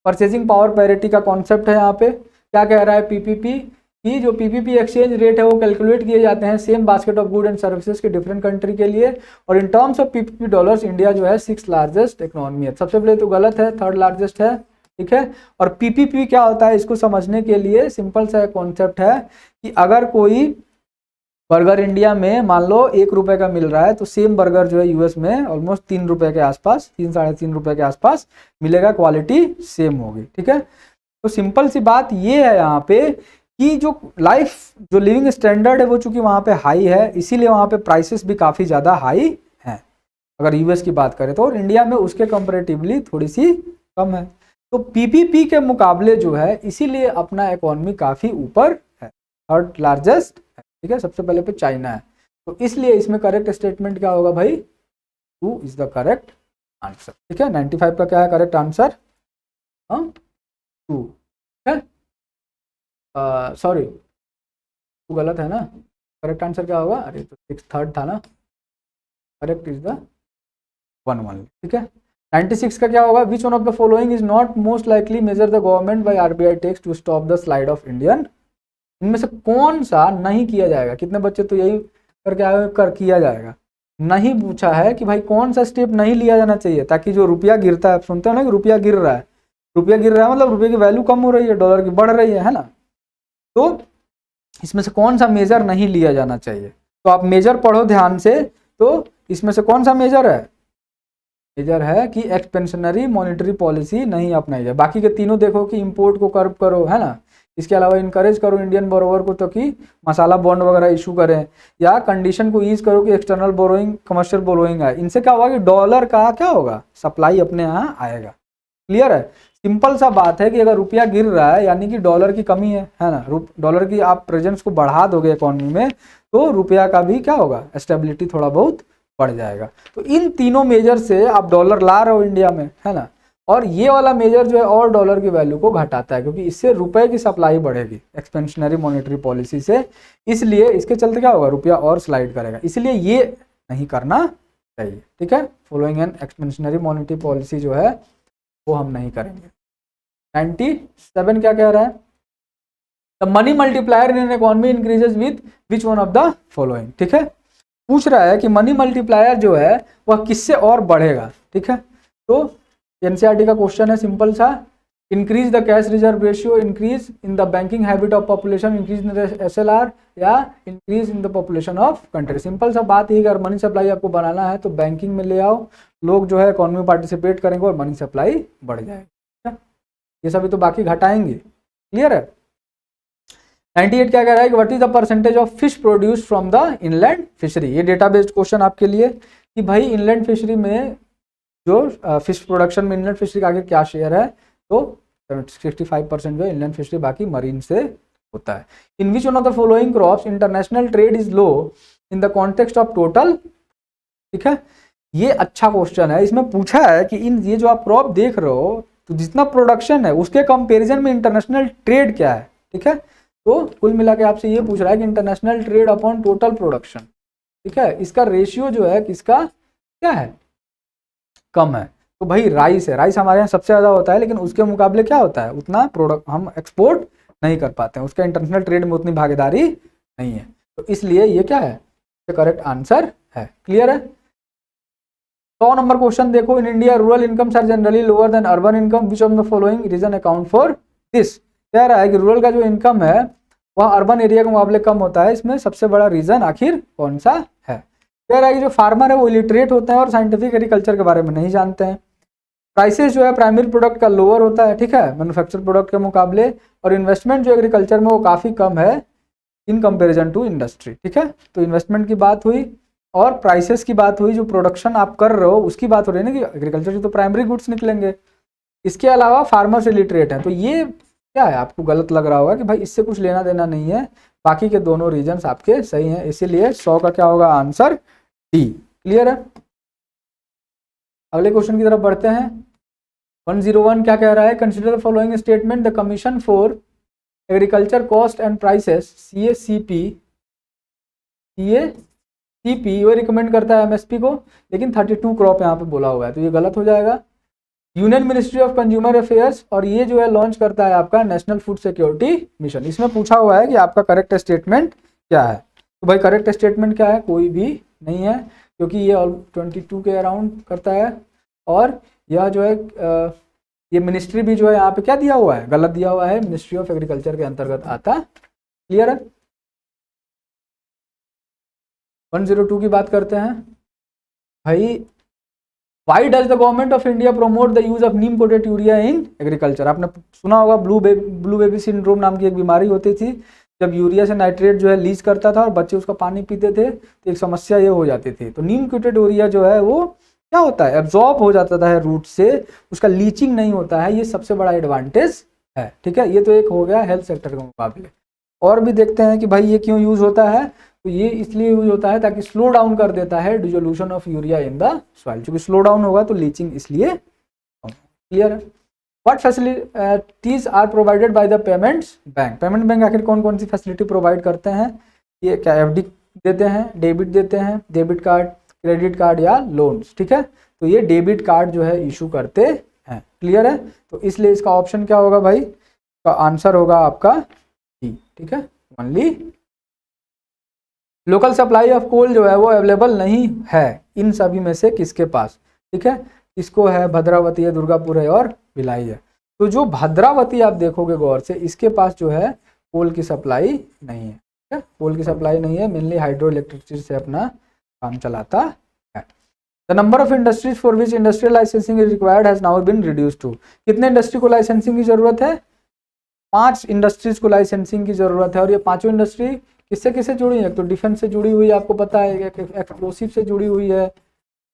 परचेजिंग पावर पैरिटी का कॉन्सेप्ट है यहाँ पे, क्या कह रहा है, पीपीपी की जो पीपीपी एक्सचेंज रेट है वो कैलकुलेट किए जाते हैं same basket of good and services के डिफरेंट कंट्री के लिए, और in terms of PPP dollars India जो है 6th लार्जेस्ट इकोनॉमी है। सबसे पहले तो गलत है, 3rd लार्जेस्ट है, ठीक है। और पीपीपी क्या होता है इसको समझने के लिए सिंपल सा कॉन्सेप्ट है कि अगर कोई बर्गर इंडिया में मान लो 1 रुपए का मिल रहा है, तो सेम बर्गर जो है यूएस में ऑलमोस्ट 3 रुपए के आसपास, 3-3.5 रुपए के आसपास मिलेगा, क्वालिटी सेम होगी, ठीक है। तो सिंपल सी बात ये है यहाँ पे कि जो लाइफ जो लिविंग स्टैंडर्ड है वो चूंकि वहाँ पे हाई है, इसीलिए वहाँ पे प्राइसेस भी काफ़ी ज़्यादा हाई हैं अगर यूएस की बात करें तो, और इंडिया में उसके कंपैरेटिवली थोड़ी सी कम है। तो पीपीपी के मुकाबले जो है इसीलिए अपना इकोनॉमी काफ़ी ऊपर है, 3rd लार्जेस्ट है, ठीक है। सबसे पहले पे चाइना है, तो इसलिए इसमें करेक्ट स्टेटमेंट क्या होगा भाई, 2 इज द करेक्ट आंसर, ठीक है। 95 का क्या है करेक्ट आंसर, 2, ठीक है। सॉरी 2 गलत है ना, करेक्ट आंसर क्या होगा, अरे तो 3rd था ना, करेक्ट इज द 1 only, ठीक है। 96 का क्या होगा, which one of the following is not most likely measure the government by RBI takes to stop the slide of Indian, इनमें से कौन सा नहीं किया जाएगा, कितने बच्चे तो यही करके आए कर किया जाएगा, नहीं पूछा है कि भाई कौन सा स्टेप नहीं लिया जाना चाहिए ताकि जो रुपया गिरता है, आप सुनते हो ना कि रुपया गिर रहा है, रुपया गिर रहा है मतलब रुपये की वैल्यू कम हो रही है, डॉलर की बढ़ रही है ना, तो इसमें से कौन सा मेजर नहीं लिया जाना चाहिए। तो आप मेजर पढ़ो ध्यान से, तो इसमें से कौन सा मेजर है, मेजर है कि एक्सपेंशनरी मॉनेटरी पॉलिसी नहीं अपनाई जाए। बाकी के तीनों देखो कि इंपोर्ट को कर्ब करो, है ना, इसके अलावा इनकरेज करो इंडियन बोरोवर को तो कि मसाला बॉन्ड वगैरह इशू करें, या कंडीशन को ईज करो कि एक्सटर्नल बोरोइंग कमर्शियल बोरोइंग है। इनसे क्या होगा कि डॉलर का क्या होगा, सप्लाई अपने यहाँ आएगा, क्लियर है। सिंपल सा बात है कि अगर रुपया गिर रहा है यानी कि डॉलर की कमी है ना, डॉलर की आप प्रेजेंस को बढ़ा दोगे इकोनॉमी में, तो रुपया का भी क्या होगा, स्टेबिलिटी थोड़ा बहुत बढ़ जाएगा। तो इन तीनों मेजर से आप डॉलर ला रहे हो इंडिया में, है ना, और ये वाला मेजर जो है और डॉलर की वैल्यू को घटाता है, क्योंकि इससे रुपए की सप्लाई बढ़ेगी एक्सपेंशनरी मॉनेटरी पॉलिसी से, इसलिए इसके चलते क्या होगा, रुपया और स्लाइड करेगा, इसलिए ये नहीं करना चाहिए, ठीक है। Following an expansionary monetary policy जो है वो हम नहीं करेंगे। 97 क्या कह रहा है, the money multiplier in an economy increases with which one of the following, ठीक है। पूछ रहा है कि मनी मल्टीप्लायर जो है वह किससे और बढ़ेगा, ठीक है। तो एनसीईआरटी का क्वेश्चन है सिंपल सा, increase the cash reserve ratio, increase in the banking habit of population, increase in the SLR, या increase in the population of country. Simple सा बात ही, अगर मनी सप्लाई आपको बनाना है तो बैंकिंग में ले आओ, लोग जो है इकोनॉमी में पार्टिसिपेट करेंगे और मनी सप्लाई बढ़ जाएगी। ये सभी तो बाकी घटाएंगे। क्लियर है। 98 क्या कह रहा है कि what is the percentage of fish produce from the inland fishery. ये डेटा बेस्ड क्वेश्चन आपके लिए कि भाई इनलैंड फिशरी में जो फिश प्रोडक्शन में इनलैंड फिशरी का आगे क्या शेयर है, तो 65% जो इनलैंड फिशरी बाकी मरीन से होता है। In which one of the following crops international trade is low in the context of total. ठीक है, ये अच्छा क्वेश्चन है। इसमें पूछा है कि इन ये जो आप क्रॉप देख रहे हो तो जितना प्रोडक्शन है उसके कंपैरिजन में इंटरनेशनल ट्रेड क्या है। ठीक है, तो कुल मिला के आपसे ये पूछ रहा है कि international trade upon total production, ठीक है, इसका रेशियो जो है किसका क्या है, कम है। तो भाई राइस है, राइस हमारे यहाँ सबसे ज्यादा होता है, लेकिन उसके मुकाबले क्या होता है, उतना प्रोडक्ट हम एक्सपोर्ट नहीं कर पाते हैं, उसका इंटरनेशनल ट्रेड में उतनी भागीदारी नहीं है। तो इसलिए ये क्या है, करेक्ट आंसर है। क्लियर है। 100 नंबर क्वेश्चन देखो, in India rural incomes are generally lower than urban income, which of the following reason account for this. कह रहा है कि रूरल का जो इनकम है वह अर्बन एरिया के मुकाबले कम होता है, इसमें सबसे बड़ा रीजन आखिर कौन सा है। कह रहा है कि जो फार्मर है वो इलिटरेट होते हैं और साइंटिफिक एग्रीकल्चर के बारे में नहीं जानते हैं। प्राइसेस जो है प्राइमरी प्रोडक्ट का लोअर होता है, ठीक है, मैन्युफैक्चर प्रोडक्ट के मुकाबले, और इन्वेस्टमेंट जो एग्रीकल्चर में वो काफ़ी कम है इन कंपेरिजन टू इंडस्ट्री। ठीक है, तो इन्वेस्टमेंट की बात हुई और प्राइसेस की बात हुई, जो प्रोडक्शन आप कर रहे हो उसकी बात हो रही है ना, कि एग्रीकल्चर से तो प्राइमरी गुड्स निकलेंगे। इसके अलावा फार्मर्स इलिटरेट हैं, तो ये क्या है, आपको गलत लग रहा होगा कि भाई इससे कुछ लेना देना नहीं है, बाकी के दोनों रीजन्स आपके सही हैं, इसीलिए 100 का क्या होगा आंसर डी। क्लियर है। अगले क्वेश्चन की तरफ बढ़ते हैं। 101 क्या कह रहा है, consider the following statement, the commission for agriculture cost and prices CACP वो रिकमेंड करता है एमएसपी को, लेकिन 32 क्रॉप यहाँ पे बोला हुआ है, तो ये गलत हो जाएगा। Union ministry of consumer affairs, और ये जो है लॉन्च करता है आपका नेशनल फूड सिक्योरिटी मिशन। इसमें पूछा हुआ है कि आपका करेक्ट स्टेटमेंट क्या है, तो भाई करेक्ट स्टेटमेंट क्या है, कोई भी नहीं है, क्योंकि ये 22 के अराउंड करता है, और यह जो है ये मिनिस्ट्री भी जो है यहाँ पे क्या दिया हुआ है, गलत दिया हुआ है, मिनिस्ट्री ऑफ एग्रीकल्चर के अंतर्गत आता। क्लियर है। 102 की बात करते हैं। भाई why does the government of India promote the use of Neem coated urea in agriculture. आपने सुना होगा ब्लू बेबी सिंड्रोम नाम की एक बीमारी होती थी, जब यूरिया से नाइट्रेट जो है लीच करता था और बच्चे उसका पानी पीते थे तो एक समस्या ये हो जाती थी। तो नीम कोटेड यूरिया जो है वो क्या होता है, एब्जॉर्ब हो जाता था रूट से, उसका लीचिंग नहीं होता है, ये सबसे बड़ा एडवांटेज है। ठीक है, ये तो एक हो गया हेल्थ सेक्टर के मुकाबले। और भी देखते हैं कि भाई ये क्यों यूज होता है, तो ये इसलिए यूज होता है ताकि स्लो डाउन कर देता है dissolution of urea in the soil, क्योंकि स्लो डाउन होगा तो लीचिंग इसलिए। क्लियर है। What facilities are provided by the payments bank. Payment bank आखिर कौन कौन सी फैसिलिटी प्रोवाइड करते हैं, ये क्या FD देते हैं, डेबिट देते हैं, डेबिट कार्ड, क्रेडिट कार्ड या लोन्स। ठीक है, तो ये डेबिट कार्ड जो है इशू करते हैं। क्लियर है, तो इसलिए इसका ऑप्शन क्या होगा भाई, का आंसर होगा आपका डी। ठीक है, only. Local supply of coal जो है वो अवेलेबल नहीं है इन सभी में से किसके पास। ठीक है, किसको है, भद्रावती है, दुर्गापुर है और भिलाई है। तो जो भद्रावती आप देखोगे गौर से, इसके पास जो है कोल की सप्लाई नहीं है। ठीक है, कोल की सप्लाई नहीं है, मेनली हाइड्रो इलेक्ट्रिसिटी से अपना काम चलाता है। The number of industries for which industrial licensing is required has now been reduced to. कितने इंडस्ट्री को लाइसेंसिंग की जरूरत है, 5 इंडस्ट्रीज को लाइसेंसिंग की जरूरत है। और ये पांचों इंडस्ट्री किससे किससे जुड़ी है, तो डिफेंस से जुड़ी हुई है, आपको पता है, एक एक्सप्लोसिव से जुड़ी हुई है,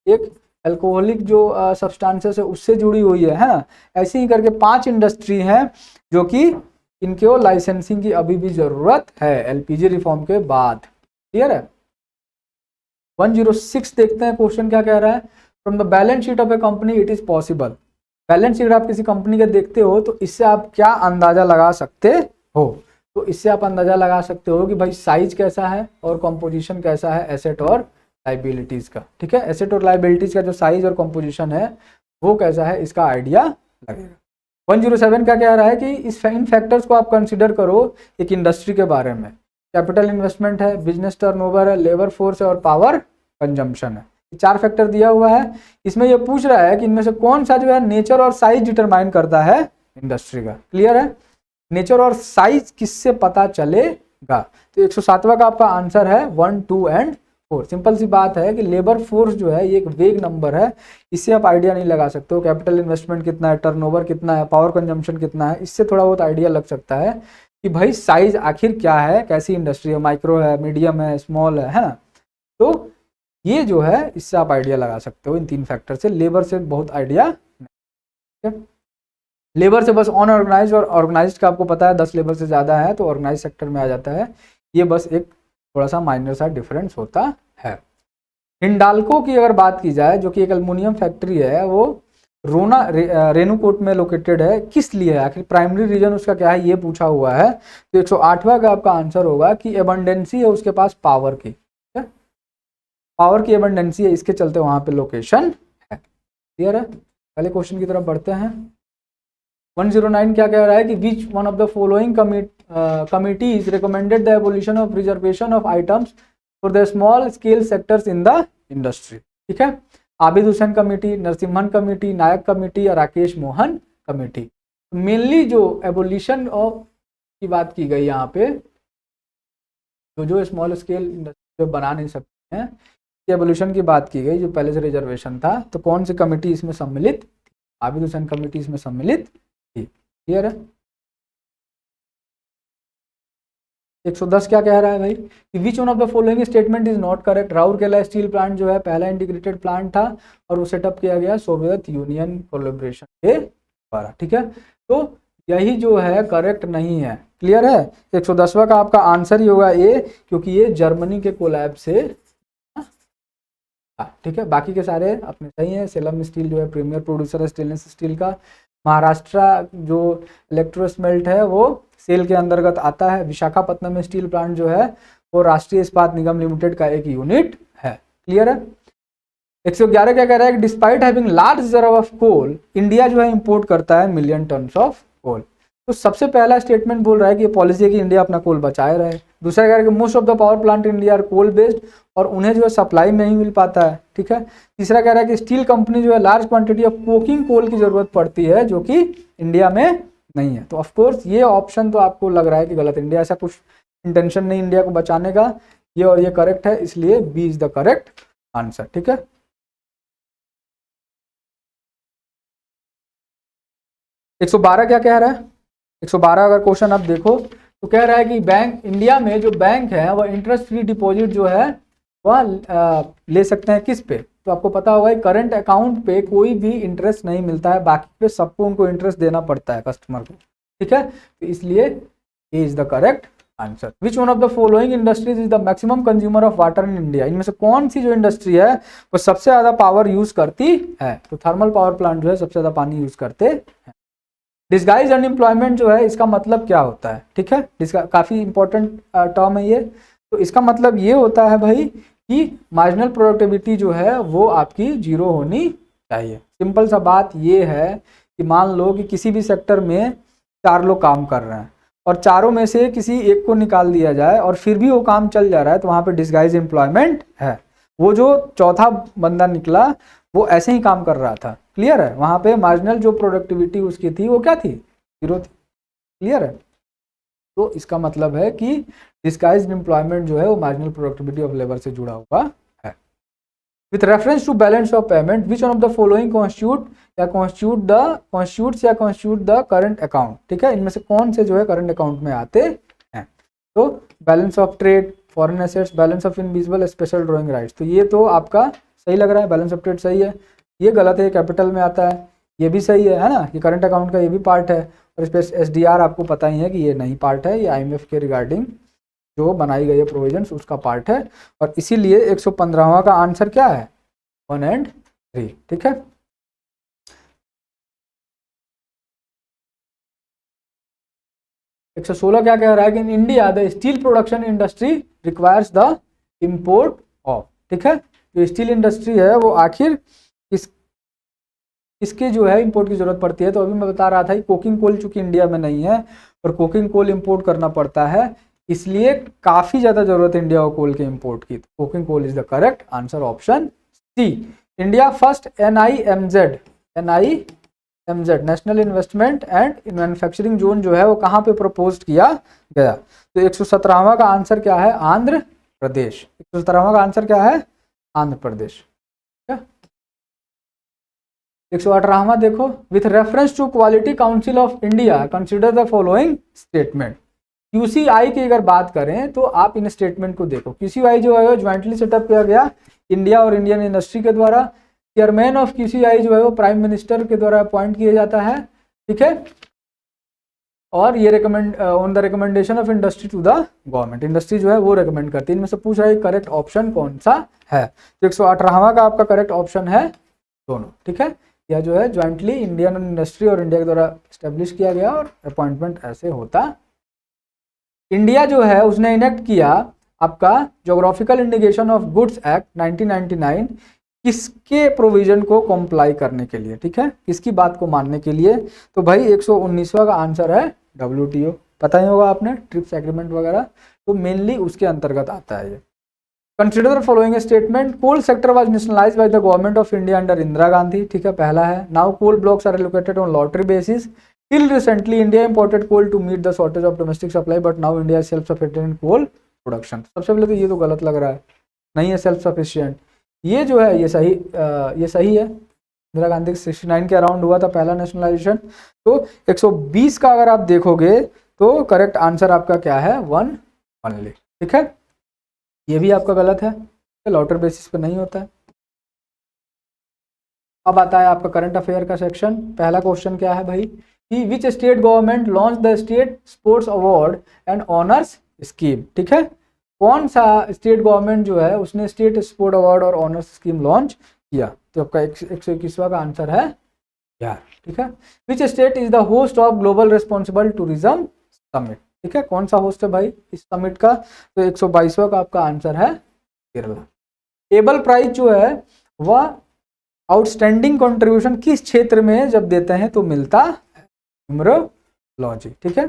एक अल्कोहलिक जो सब्सटेंसेस है उससे जुड़ी हुई है ना। ऐसे ही करके 5 इंडस्ट्री हैं जो कि इनके लाइसेंसिंग की अभी भी जरूरत है LPG रिफॉर्म के बाद। क्लियर है। 106 देखते हैं क्वेश्चन क्या कह रहा है, from the balance sheet of A company it is possible. Balance sheet आप किसी कंपनी के देखते हो तो इससे आप क्या अंदाजा लगा सकते हो, तो इससे आप अंदाजा लगा सकते हो कि भाई साइज कैसा है और कंपोजिशन कैसा है एसेट और लाइबिलिटीज का। ठीक है, एसेट और लाइबिलिटीज का जो साइज और कंपोजिशन है वो कैसा है, इसका आइडिया लगेगा। 107 क्या कह रहा है कि इन फैक्टर्स को आप कंसिडर करो एक इंडस्ट्री के बारे में। कैपिटल इन्वेस्टमेंट है, बिजनेस टर्नओवर है, लेबर फोर्स है और पावर कंजम्पशन है। 4 फैक्टर दिया हुआ है। इसमें यह पूछ रहा है कि इनमें से कौन सा जो है नेचर और साइज डिटरमाइन करता है इंडस्ट्री का। क्लियर है, नेचर और साइज किससे पता चलेगा, तो 107वां का आपका आंसर है 1, 2 एंड फोर्स। सिंपल सी बात है कि लेबर फोर्स जो है ये एक वेग नंबर है, इससे आप आइडिया नहीं लगा सकते हो कैपिटल इन्वेस्टमेंट कितना है, टर्नओवर कितना है, पावर कंजम्पशन कितना है। इससे थोड़ा बहुत आइडिया लग सकता है कि भाई साइज आखिर क्या है, कैसी इंडस्ट्री है, माइक्रो है, मीडियम है, स्मॉल है ना। तो ये जो है इससे आप आइडिया लगा सकते हो इन 3 फैक्टर से। लेबर से बहुत आइडिया नहीं। लेबर से बस अनऑर्गेनाइज और ऑर्गेनाइज का आपको पता है 10 लेबर से ज़्यादा है तो ऑर्गेनाइज सेक्टर में आ जाता है। ये बस एक थोड़ा सा माइनर सा डिफरेंस होता है। हिंडाल्को की अगर बात की जाए जो कि एक एल्युमिनियम फैक्ट्री है, वो रेणुकूट में लोकेटेड है। किस लिए है आखिर, प्राइमरी रीजन उसका क्या है, ये पूछा हुआ है। तो 108वां का आपका आंसर होगा कि एबंडेंसी है उसके पास पावर की, पावर की एबंडेंसी है, इसके चलते वहां पे लोकेशन है। क्लियर है। पहले क्वेश्चन की तरफ बढ़ते हैं। 109 क्या कह रहा है कि which one of the following committees recommended the abolition of reservation of items for the small scale sectors in the industry. ठीक है, आबिद हुसैन कमेटी, नरसिम्हन कमेटी, नायक कमेटी और राकेश मोहन कमेटी। मेनली जो एबोलिशन ऑफ की बात की गई यहाँ पे, जो स्मॉल स्केल इंडस्ट्री बना नहीं सकते हैं, एबोल्यूशन की बात की गई, जो पहले से रिजर्वेशन था। तो कौन सी कमेटी इसमें सम्मिलित थी? आबिद हुसैन कमेटी इसमें सम्मिलित थी। क्लियर है। 110 क्या कह रहा है भाई कि which one of the following statement is not correct. Rourkela steel plant जो है पहला इंटीग्रेटेड प्लांट था और वो सेटअप किया गया सोवियत यूनियन कोलैबोरेशन के द्वारा। ठीक है, तो यही जो है करेक्ट नहीं है। क्लियर है। 110वां का आपका आंसर ही होगा ए, क्योंकि ये जर्मनी के कोलैब से। ठीक है, बाकी के सारे अपने सही हैं। सेलम स्टील जो है प्रीमियर प्रोड्यूसर है स्टेनलेस स्टील का। महाराष्ट्र जो इलेक्ट्रोस्मेल्ट है वो सेल के अंतर्गत आता है। विशाखापट्टनम स्टील प्लांट जो है वो राष्ट्रीय इस्पात निगम लिमिटेड का एक यूनिट है। क्लियर है। 111 क्या कह रहा है कि despite having large reserve of coal, India जो है इंपोर्ट करता है मिलियन टन्स ऑफ कोल। तो सबसे पहला स्टेटमेंट बोल रहा है कि ये पॉलिसी है कि इंडिया अपना कोल बचाए रहे। दूसरा कह रहा है कि most of the power plant in India are coal based और उन्हें जो है सप्लाई में नहीं मिल पाता है। ठीक है। तीसरा कह रहा है कि स्टील कंपनी जो है large quantity of coking coal की जरूरत पड़ती है जो कि इंडिया में नहीं है। तो ऑफकोर्स ये ऑप्शन तो आपको लग रहा है कि गलत, इंडिया ऐसा कुछ इंटेंशन नहीं इंडिया को बचाने का, ये और ये करेक्ट है, इसलिए B is the correct answer. ठीक है। एक 112 क्या कह रहा है, 112 अगर क्वेश्चन आप देखो तो कह रहा है कि बैंक, इंडिया में जो बैंक है वह इंटरेस्ट फ्री डिपॉजिट जो है वह ले सकते हैं किस पे। तो आपको पता होगा करंट अकाउंट पे कोई भी इंटरेस्ट नहीं मिलता है, बाकी पे सबको उनको इंटरेस्ट देना पड़ता है कस्टमर को। ठीक है, तो इसलिए A is the correct answer. Which one of the following industries is the maximum consumer of water in India, इनमें से कौन सी जो इंडस्ट्री है वो सबसे ज्यादा पावर यूज करती है। तो थर्मल पावर प्लांट जो है सबसे ज्यादा पानी यूज करते हैं। डिस्गाइज अनएम्प्लॉयमेंट जो है इसका मतलब क्या होता है। ठीक है, काफी इंपॉर्टेंट टर्म है ये। तो इसका मतलब ये होता है भाई कि मार्जिनल प्रोडक्टिविटी जो है वो आपकी जीरो होनी चाहिए। सिंपल सा बात ये है कि मान लो कि किसी भी सेक्टर में 4 लोग काम कर रहे हैं और चारों में से किसी एक को निकाल दिया जाए और फिर भी वो काम चल जा रहा है, तो वहां पे डिस्गाइज एम्प्लॉयमेंट है। वो जो चौथा बंदा निकला वो ऐसे ही काम कर रहा था। क्लियर है, वहां पे मार्जिनल जो प्रोडक्टिविटी उसकी थी वो क्या थी, जीरो थी। क्लियर है। तो इसका मतलब है कि डिस्गाइज्ड एम्प्लॉयमेंट जो है वो मार्जिनल प्रोडक्टिविटी ऑफ लेबर से जुड़ा हुआ है। With reference to balance of payment which one of the following constitute the current account. ठीक है, इनमें से कौन से जो है करंट अकाउंट में आते हैं। तो balance of trade, foreign assets, balance of invisible, special drawing rights. तो ये तो आपका सही लग रहा है, बैलेंस ऑफ ट्रेड सही है। ये गलत है, कैपिटल में आता है। ये भी सही है ना, ये करंट अकाउंट का ये भी पार्ट है। और इस पर SDR आपको पता ही है कि ये नहीं पार्ट है, ये IMF के रिगार्डिंग जो बनाई गई है प्रोविजंस उसका पार्ट है। और इसीलिए 115वां का आंसर क्या है, 1 और 3। ठीक है। एक 116 क्या कह रहा है कि in India the steel production industry requires the import of. ठीक है, जो स्टील इंडस्ट्री है वो आखिर इसके जो है इंपोर्ट की जरूरत पड़ती है। तो अभी मैं बता रहा था कि कोकिंग कोल चूंकि इंडिया में नहीं है और कोकिंग कोल इंपोर्ट करना पड़ता है, इसलिए काफी ज्यादा जरूरत है इंडिया को कोल के इंपोर्ट की। तो coking coal is the correct answer, option C. India first NIMZ national investment and manufacturing zone जो है वो कहाँ पे प्रपोज किया गया। तो 117वां का आंसर क्या है, आंध्र प्रदेश। 117वां का आंसर क्या है? आंध्र प्रदेश। 118वां देखो, with reference to quality council of India consider the following statement. QCI की अगर बात करें तो आप इन स्टेटमेंट को देखो। QCI जो है ज्वाइंटली सेटअप किया गया इंडिया और इंडियन इंडस्ट्री के द्वारा। चेयरमैन ऑफ QCI जो है वो प्राइम मिनिस्टर के द्वारा अपॉइंट किया जाता है, ठीक है। और ये recommend on the recommendation of industry to the government, industry जो है वो रिकमेंड करती है। इनमें से पूछ रहा है करेक्ट ऑप्शन कौन सा है, तो 118वां का आपका करेक्ट ऑप्शन है दोनों, ठीक है। यह जो है ज्वाइंटली इंडियन इंडस्ट्री और इंडिया के द्वारा स्टेब्लिश किया गया और अपॉइंटमेंट ऐसे होता। इंडिया जो है उसने इनेक्ट किया आपका geographical indication of goods act 1999 किसके प्रोविजन को कॉम्प्लाई करने के लिए, ठीक है, किसकी बात को मानने के लिए? तो भाई 119वां का आंसर है WTO। पता ही होगा आपने, ट्रिप्स एग्रीमेंट वगैरह, तो मेनली उसके अंतर्गत आता है ये। Consider the following statement, coal sector was nationalised by the government of India under Indira Gandhi, ठीक है, पहला है। Now coal blocks are allocated on lottery basis. Till recently India imported coal to meet the shortage of domestic supply but now India is self sufficient in coal production. सबसे पहले तो ये तो गलत लग रहा है, नहीं है सेल्फ सफिशिएंट। ये जो है ये सही है। इंदिरा गांधी 69 के अराउंड हुआ था पहला नेशनलाइजेशन। तो 120 का अगर आप देखोगे तो करेक्ट आंसर आपका क्या है? 1 ओनली, ठीक है। ये भी आपका गलत है, लॉटरी बेसिस पे नहीं होता है। अब आता है आपका करंट अफेयर का सेक्शन। पहला क्वेश्चन क्या है भाई कि विच state government launch the state sports award and honours scheme, ठीक है। कौन सा स्टेट गवर्नमेंट जो है उसने स्टेट स्पोर्ट अवार्ड और ऑनर्स स्कीम लॉन्च किया? तो आपका 121वां का आंसर है बिहार, ठीक है। Which state is the host of global responsible tourism summit, ठीक है, कौन सा होस्ट है भाई इस समिट का? तो 122वां का आपका आंसर है केरला। एबल प्राइज जो है वह आउटस्टैंडिंग कंट्रीब्यूशन किस क्षेत्र में जब देते हैं तो मिलता है? न्यूमरोलॉजी, ठीक है।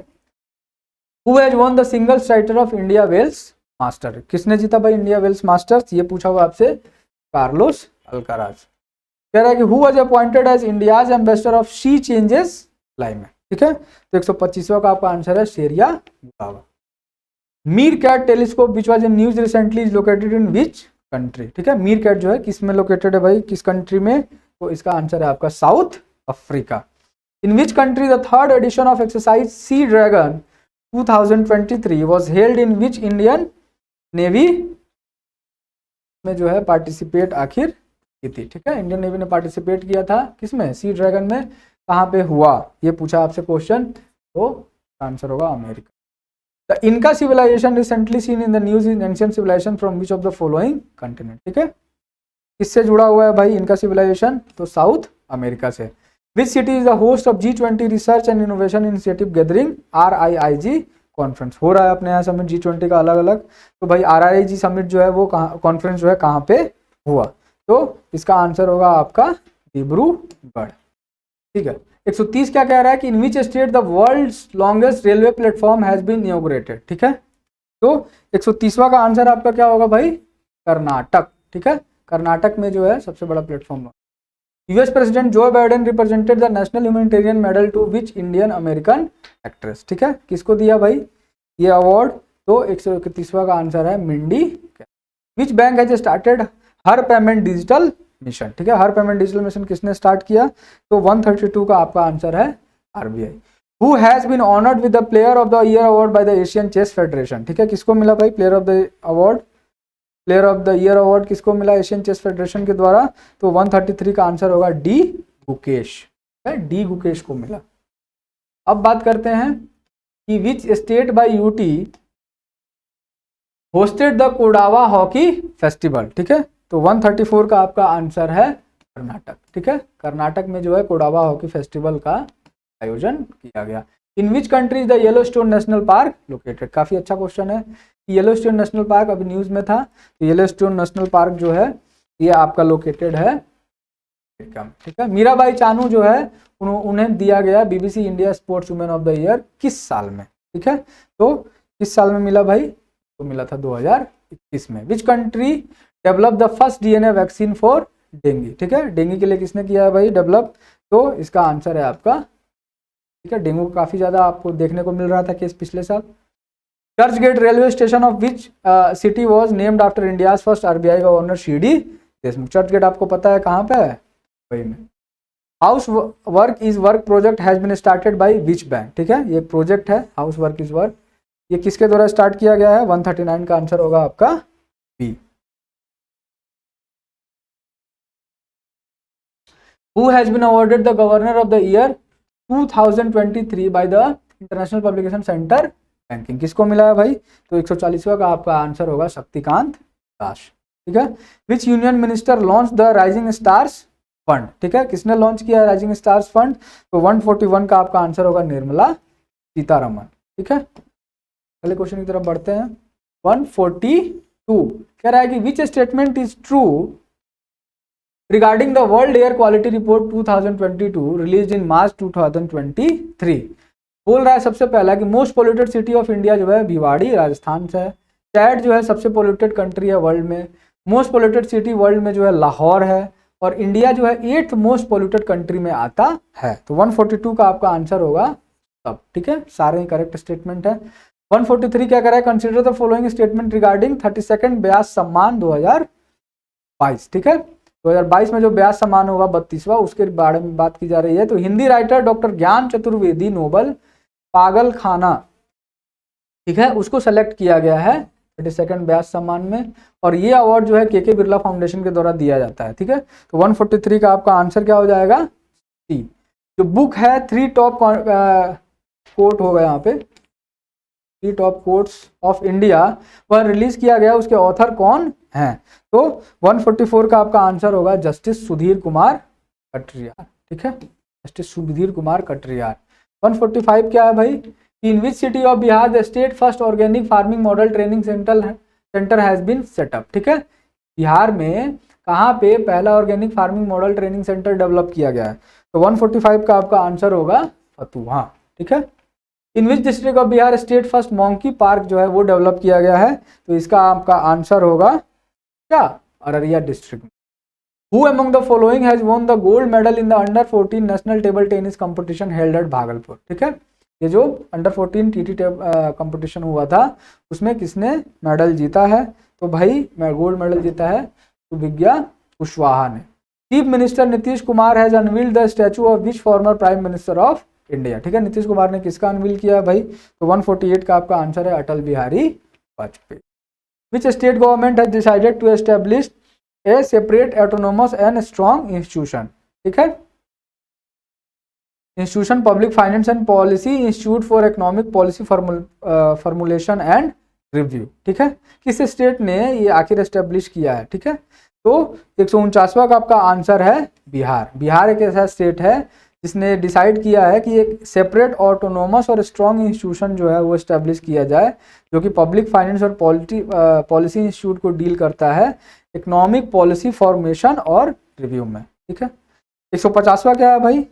Who has won the single writer of India Wells master, किसने जीता भाई इंडिया वेल्स मास्टर्स? ये पूछा हुआ आपसे, कार्लोस अल्काराज। कह रहा है कि who was appointed as India's ambassador of sea changes climate, ठीक है। तो 125वां का आपका आंसर है शेरिया गुलावा। MeerKAT telescope which was in news recently is located in which country, ठीक है। मीर कैट जो है किस में लोकेटेड है भाई, किस कंट्री में? तो इसका आंसर है आपका South Africa. In which country the third edition of exercise sea dragon 2023 was held in which Indian navy में जो है पार्टिसिपेट आखिर की थी, ठीक है। इंडियन नेवी ने पार्टिसिपेट किया था किसमें? सी ड्रैगन में। कहाँ पे हुआ ये पूछा आपसे क्वेश्चन, तो आंसर होगा America. The Inca civilisation recently seen in the news in ancient civilisation from which of the following continent, ठीक है। किससे जुड़ा हुआ है भाई इनका सिविलाइजेशन? तो साउथ अमेरिका से। Which city is the host of G20 research and innovation initiative gathering RIIG conference? हो रहा है अपने यहाँ समिट G20 का अलग अलग। तो भाई RIIG समिट जो है वो कॉन्फ्रेंस जो है कहाँ पे हुआ? तो इसका आंसर होगा आपका डिब्रूगढ़, ठीक है। 130 क्या कह रहा है कि in which state the world's longest railway platform has been inaugurated, ठीक है। तो 130वां का आंसर आपका क्या होगा भाई? कर्नाटक, ठीक है। कर्नाटक में जो है सबसे बड़ा platform. US president Joe Biden represented the national humanitarian medal to which Indian American actress, ठीक है। किसको दिया भाई ये अवार्ड? तो 131वां का आंसर है Mindy. Which bank has started Har payment digital mission, ठीक है। हर पेमेंट डिजिटल मिशन किसने स्टार्ट किया? तो 132 का आपका आंसर है RBI। Who has been honoured with the player of the year award by the Asian chess federation, ठीक है। किसको मिला भाई player of the award? Player of the year award किसको मिला एशियन चेस फेडरेशन के द्वारा? तो 133 का आंसर होगा D गुकेश, D गुकेश को मिला। अब बात करते हैं कि which state by UT hosted the Kodava hockey festival, ठीक है। तो 134 का आपका आंसर है कर्नाटक, ठीक है। कर्नाटक में जो है कोडावा हॉकी फेस्टिवल का आयोजन किया गया। In which country is the Yellowstone National Park located? काफी अच्छा क्वेश्चन है। येलोस्टोन नेशनल पार्क अभी न्यूज में था, तो येलोस्टोन नेशनल पार्क जो है ये आपका लोकेटेड है, ठीक है। मीराबाई चानू जो है उन्हें दिया गया BBC India sports women of the year किस साल में, ठीक है। तो किस साल में मिला भाई? तो मिला था 2021 में। Which country develop the first DNA vaccine for dengue, ठीक है। डेंगू के लिए किसने किया है भाई डेवलप? तो इसका आंसर है आपका, ठीक है। डेंगू काफी ज्यादा आपको देखने को मिल रहा था केस पिछले साल, Churchgate railway station of which city was named after India's first RBI governor CD Deshmukh. Churchgate आपको पता है कहाँ पे है, वही में। House work is work project has been started by which bank, ठीक है, ये प्रोजेक्ट है हाउस वर्क इज वर्क, ये किसके द्वारा स्टार्ट किया गया है, 139 का आंसर होगा आपका B. Who has been awarded the governor of the year 2023 by the international publication centre banking, किसको मिला है भाई, तो 140वां का आपका आंसर होगा शक्तिकांत दास, ठीक है। विच union minister launch the rising stars fund, ठीक है, किसने लॉन्च किया है राइजिंग स्टार्स फंड, तो 141 का आपका आंसर होगा निर्मला सीतारमण, ठीक है। पहले क्वेश्चन की तरफ बढ़ते हैं। 142 कह रहा है कि which statement is true regarding the World Air Quality Report 2022 release in March 2023। बोल रहा है सबसे पहला कि most polluted city of India जो है भिवाड़ी राजस्थान से है। चैट जो है सबसे पोल्यूटेड कंट्री है वर्ल्ड में। मोस्ट पोल्यूटेड सिटी वर्ल्ड में जो है लाहौर है, और इंडिया जो है 8th मोस्ट पोल्यूटेड कंट्री में आता है। तो 142 का आपका आंसर होगा सब, ठीक है, सारे ही करेक्ट स्टेटमेंट है। 143 क्या कर रहा है, consider the following statement regarding 32nd Beas सम्मान 2022, ठीक है। 2022 में जो ब्यास सम्मान होगा 32वां, उसके बारे में बात की जा रही है। तो हिंदी राइटर डॉक्टर ज्ञान चतुर्वेदी नोबल पागल खाना, ठीक है, उसको सेलेक्ट किया गया है 32nd ब्यास सम्मान में, और ये अवार्ड जो है के बिरला फाउंडेशन के द्वारा दिया जाता है, ठीक है। तो 143 का आपका आंसर क्या हो जाएगा, सी। जो बुक है 3 टॉप कोट होगा यहाँ पे, 3 टॉप कोट्स ऑफ इंडिया, वह रिलीज किया गया, उसके ऑथर कौन हैं, तो 144 का आपका आंसर होगा जस्टिस सुधीर कुमार कटरियार, ठीक है, जस्टिस सुधीर कुमार कटरियार। 145 क्या है भाई, in which city of Bihar the state first organic farming model training center has been set up, ठीक है, बिहार में कहाँ पे पहला organic farming model training center develop किया गया है, तो 145 का आपका आंसर होगा फतुहा, ठीक है। In which district of Bihar state first monkey park जो है वो डेवलप किया गया है, तो इसका आपका आंसर होगा क्या, अररिया डिस्ट्रिक्ट में। Who among the following has won the gold medal in the under 14 national table tennis competition held at Bhagalpur, ठीक है, ये जो अंडर 14 TT कंपटीशन हुआ था उसमें किसने मेडल जीता है, तो भाई गोल्ड मेडल जीता है सुविज्ञा कुशवाहा ने। Chief minister Nitish Kumar has unveiled the statue of which former prime minister of India, ठीक है, नीतीश कुमार ने किसका अनवील किया भाई, तो 148 का आपका आंसर है Atal Bihari Vajpayee. Which state government has decided to establish a separate autonomous and strong institution, ठीक है, institution public finance and policy institute for economic policy formulation and review, ठीक है, किस स्टेट ने ये आखिर एस्टेब्लिश किया है, ठीक है, तो 149वां का आपका आंसर है बिहार। बिहार एक ऐसा स्टेट है जिसने डिसाइड किया है कि एक सेपरेट ऑटोनोमस और स्ट्रॉन्ग इंस्टीट्यूशन जो है वो एस्टेब्लिश किया जाए, जो कि पब्लिक फाइनेंस और पॉलिसी इंस्टीट्यूट को डील करता है इकोनॉमिक पॉलिसी फॉर्मेशन और रिव्यू में, ठीक है। 150वां क्या है भाई,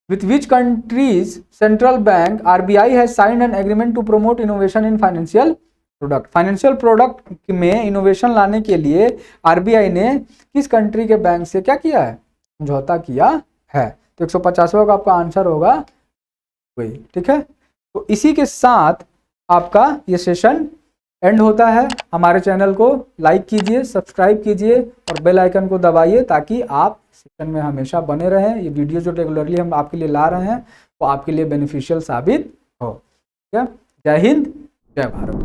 with which countries central bank RBI has signed an agreement to promote innovation in financial product, financial product में इनोवेशन लाने के लिए आरबीआई ने किस कंट्री के बैंक से क्या किया है, समझौता किया है, तो 150वां का आपका आंसर होगा वही, ठीक है। तो इसी के साथ आपका ये सेशन एंड होता है। हमारे चैनल को लाइक कीजिए, सब्सक्राइब कीजिए और बेल आइकन को दबाइए ताकि आप सेशन में हमेशा बने रहें। ये वीडियो जो रेगुलरली हम आपके लिए ला रहे हैं वो आपके लिए बेनिफिशियल साबित हो। ठीक है, जय हिंद, जय भारत।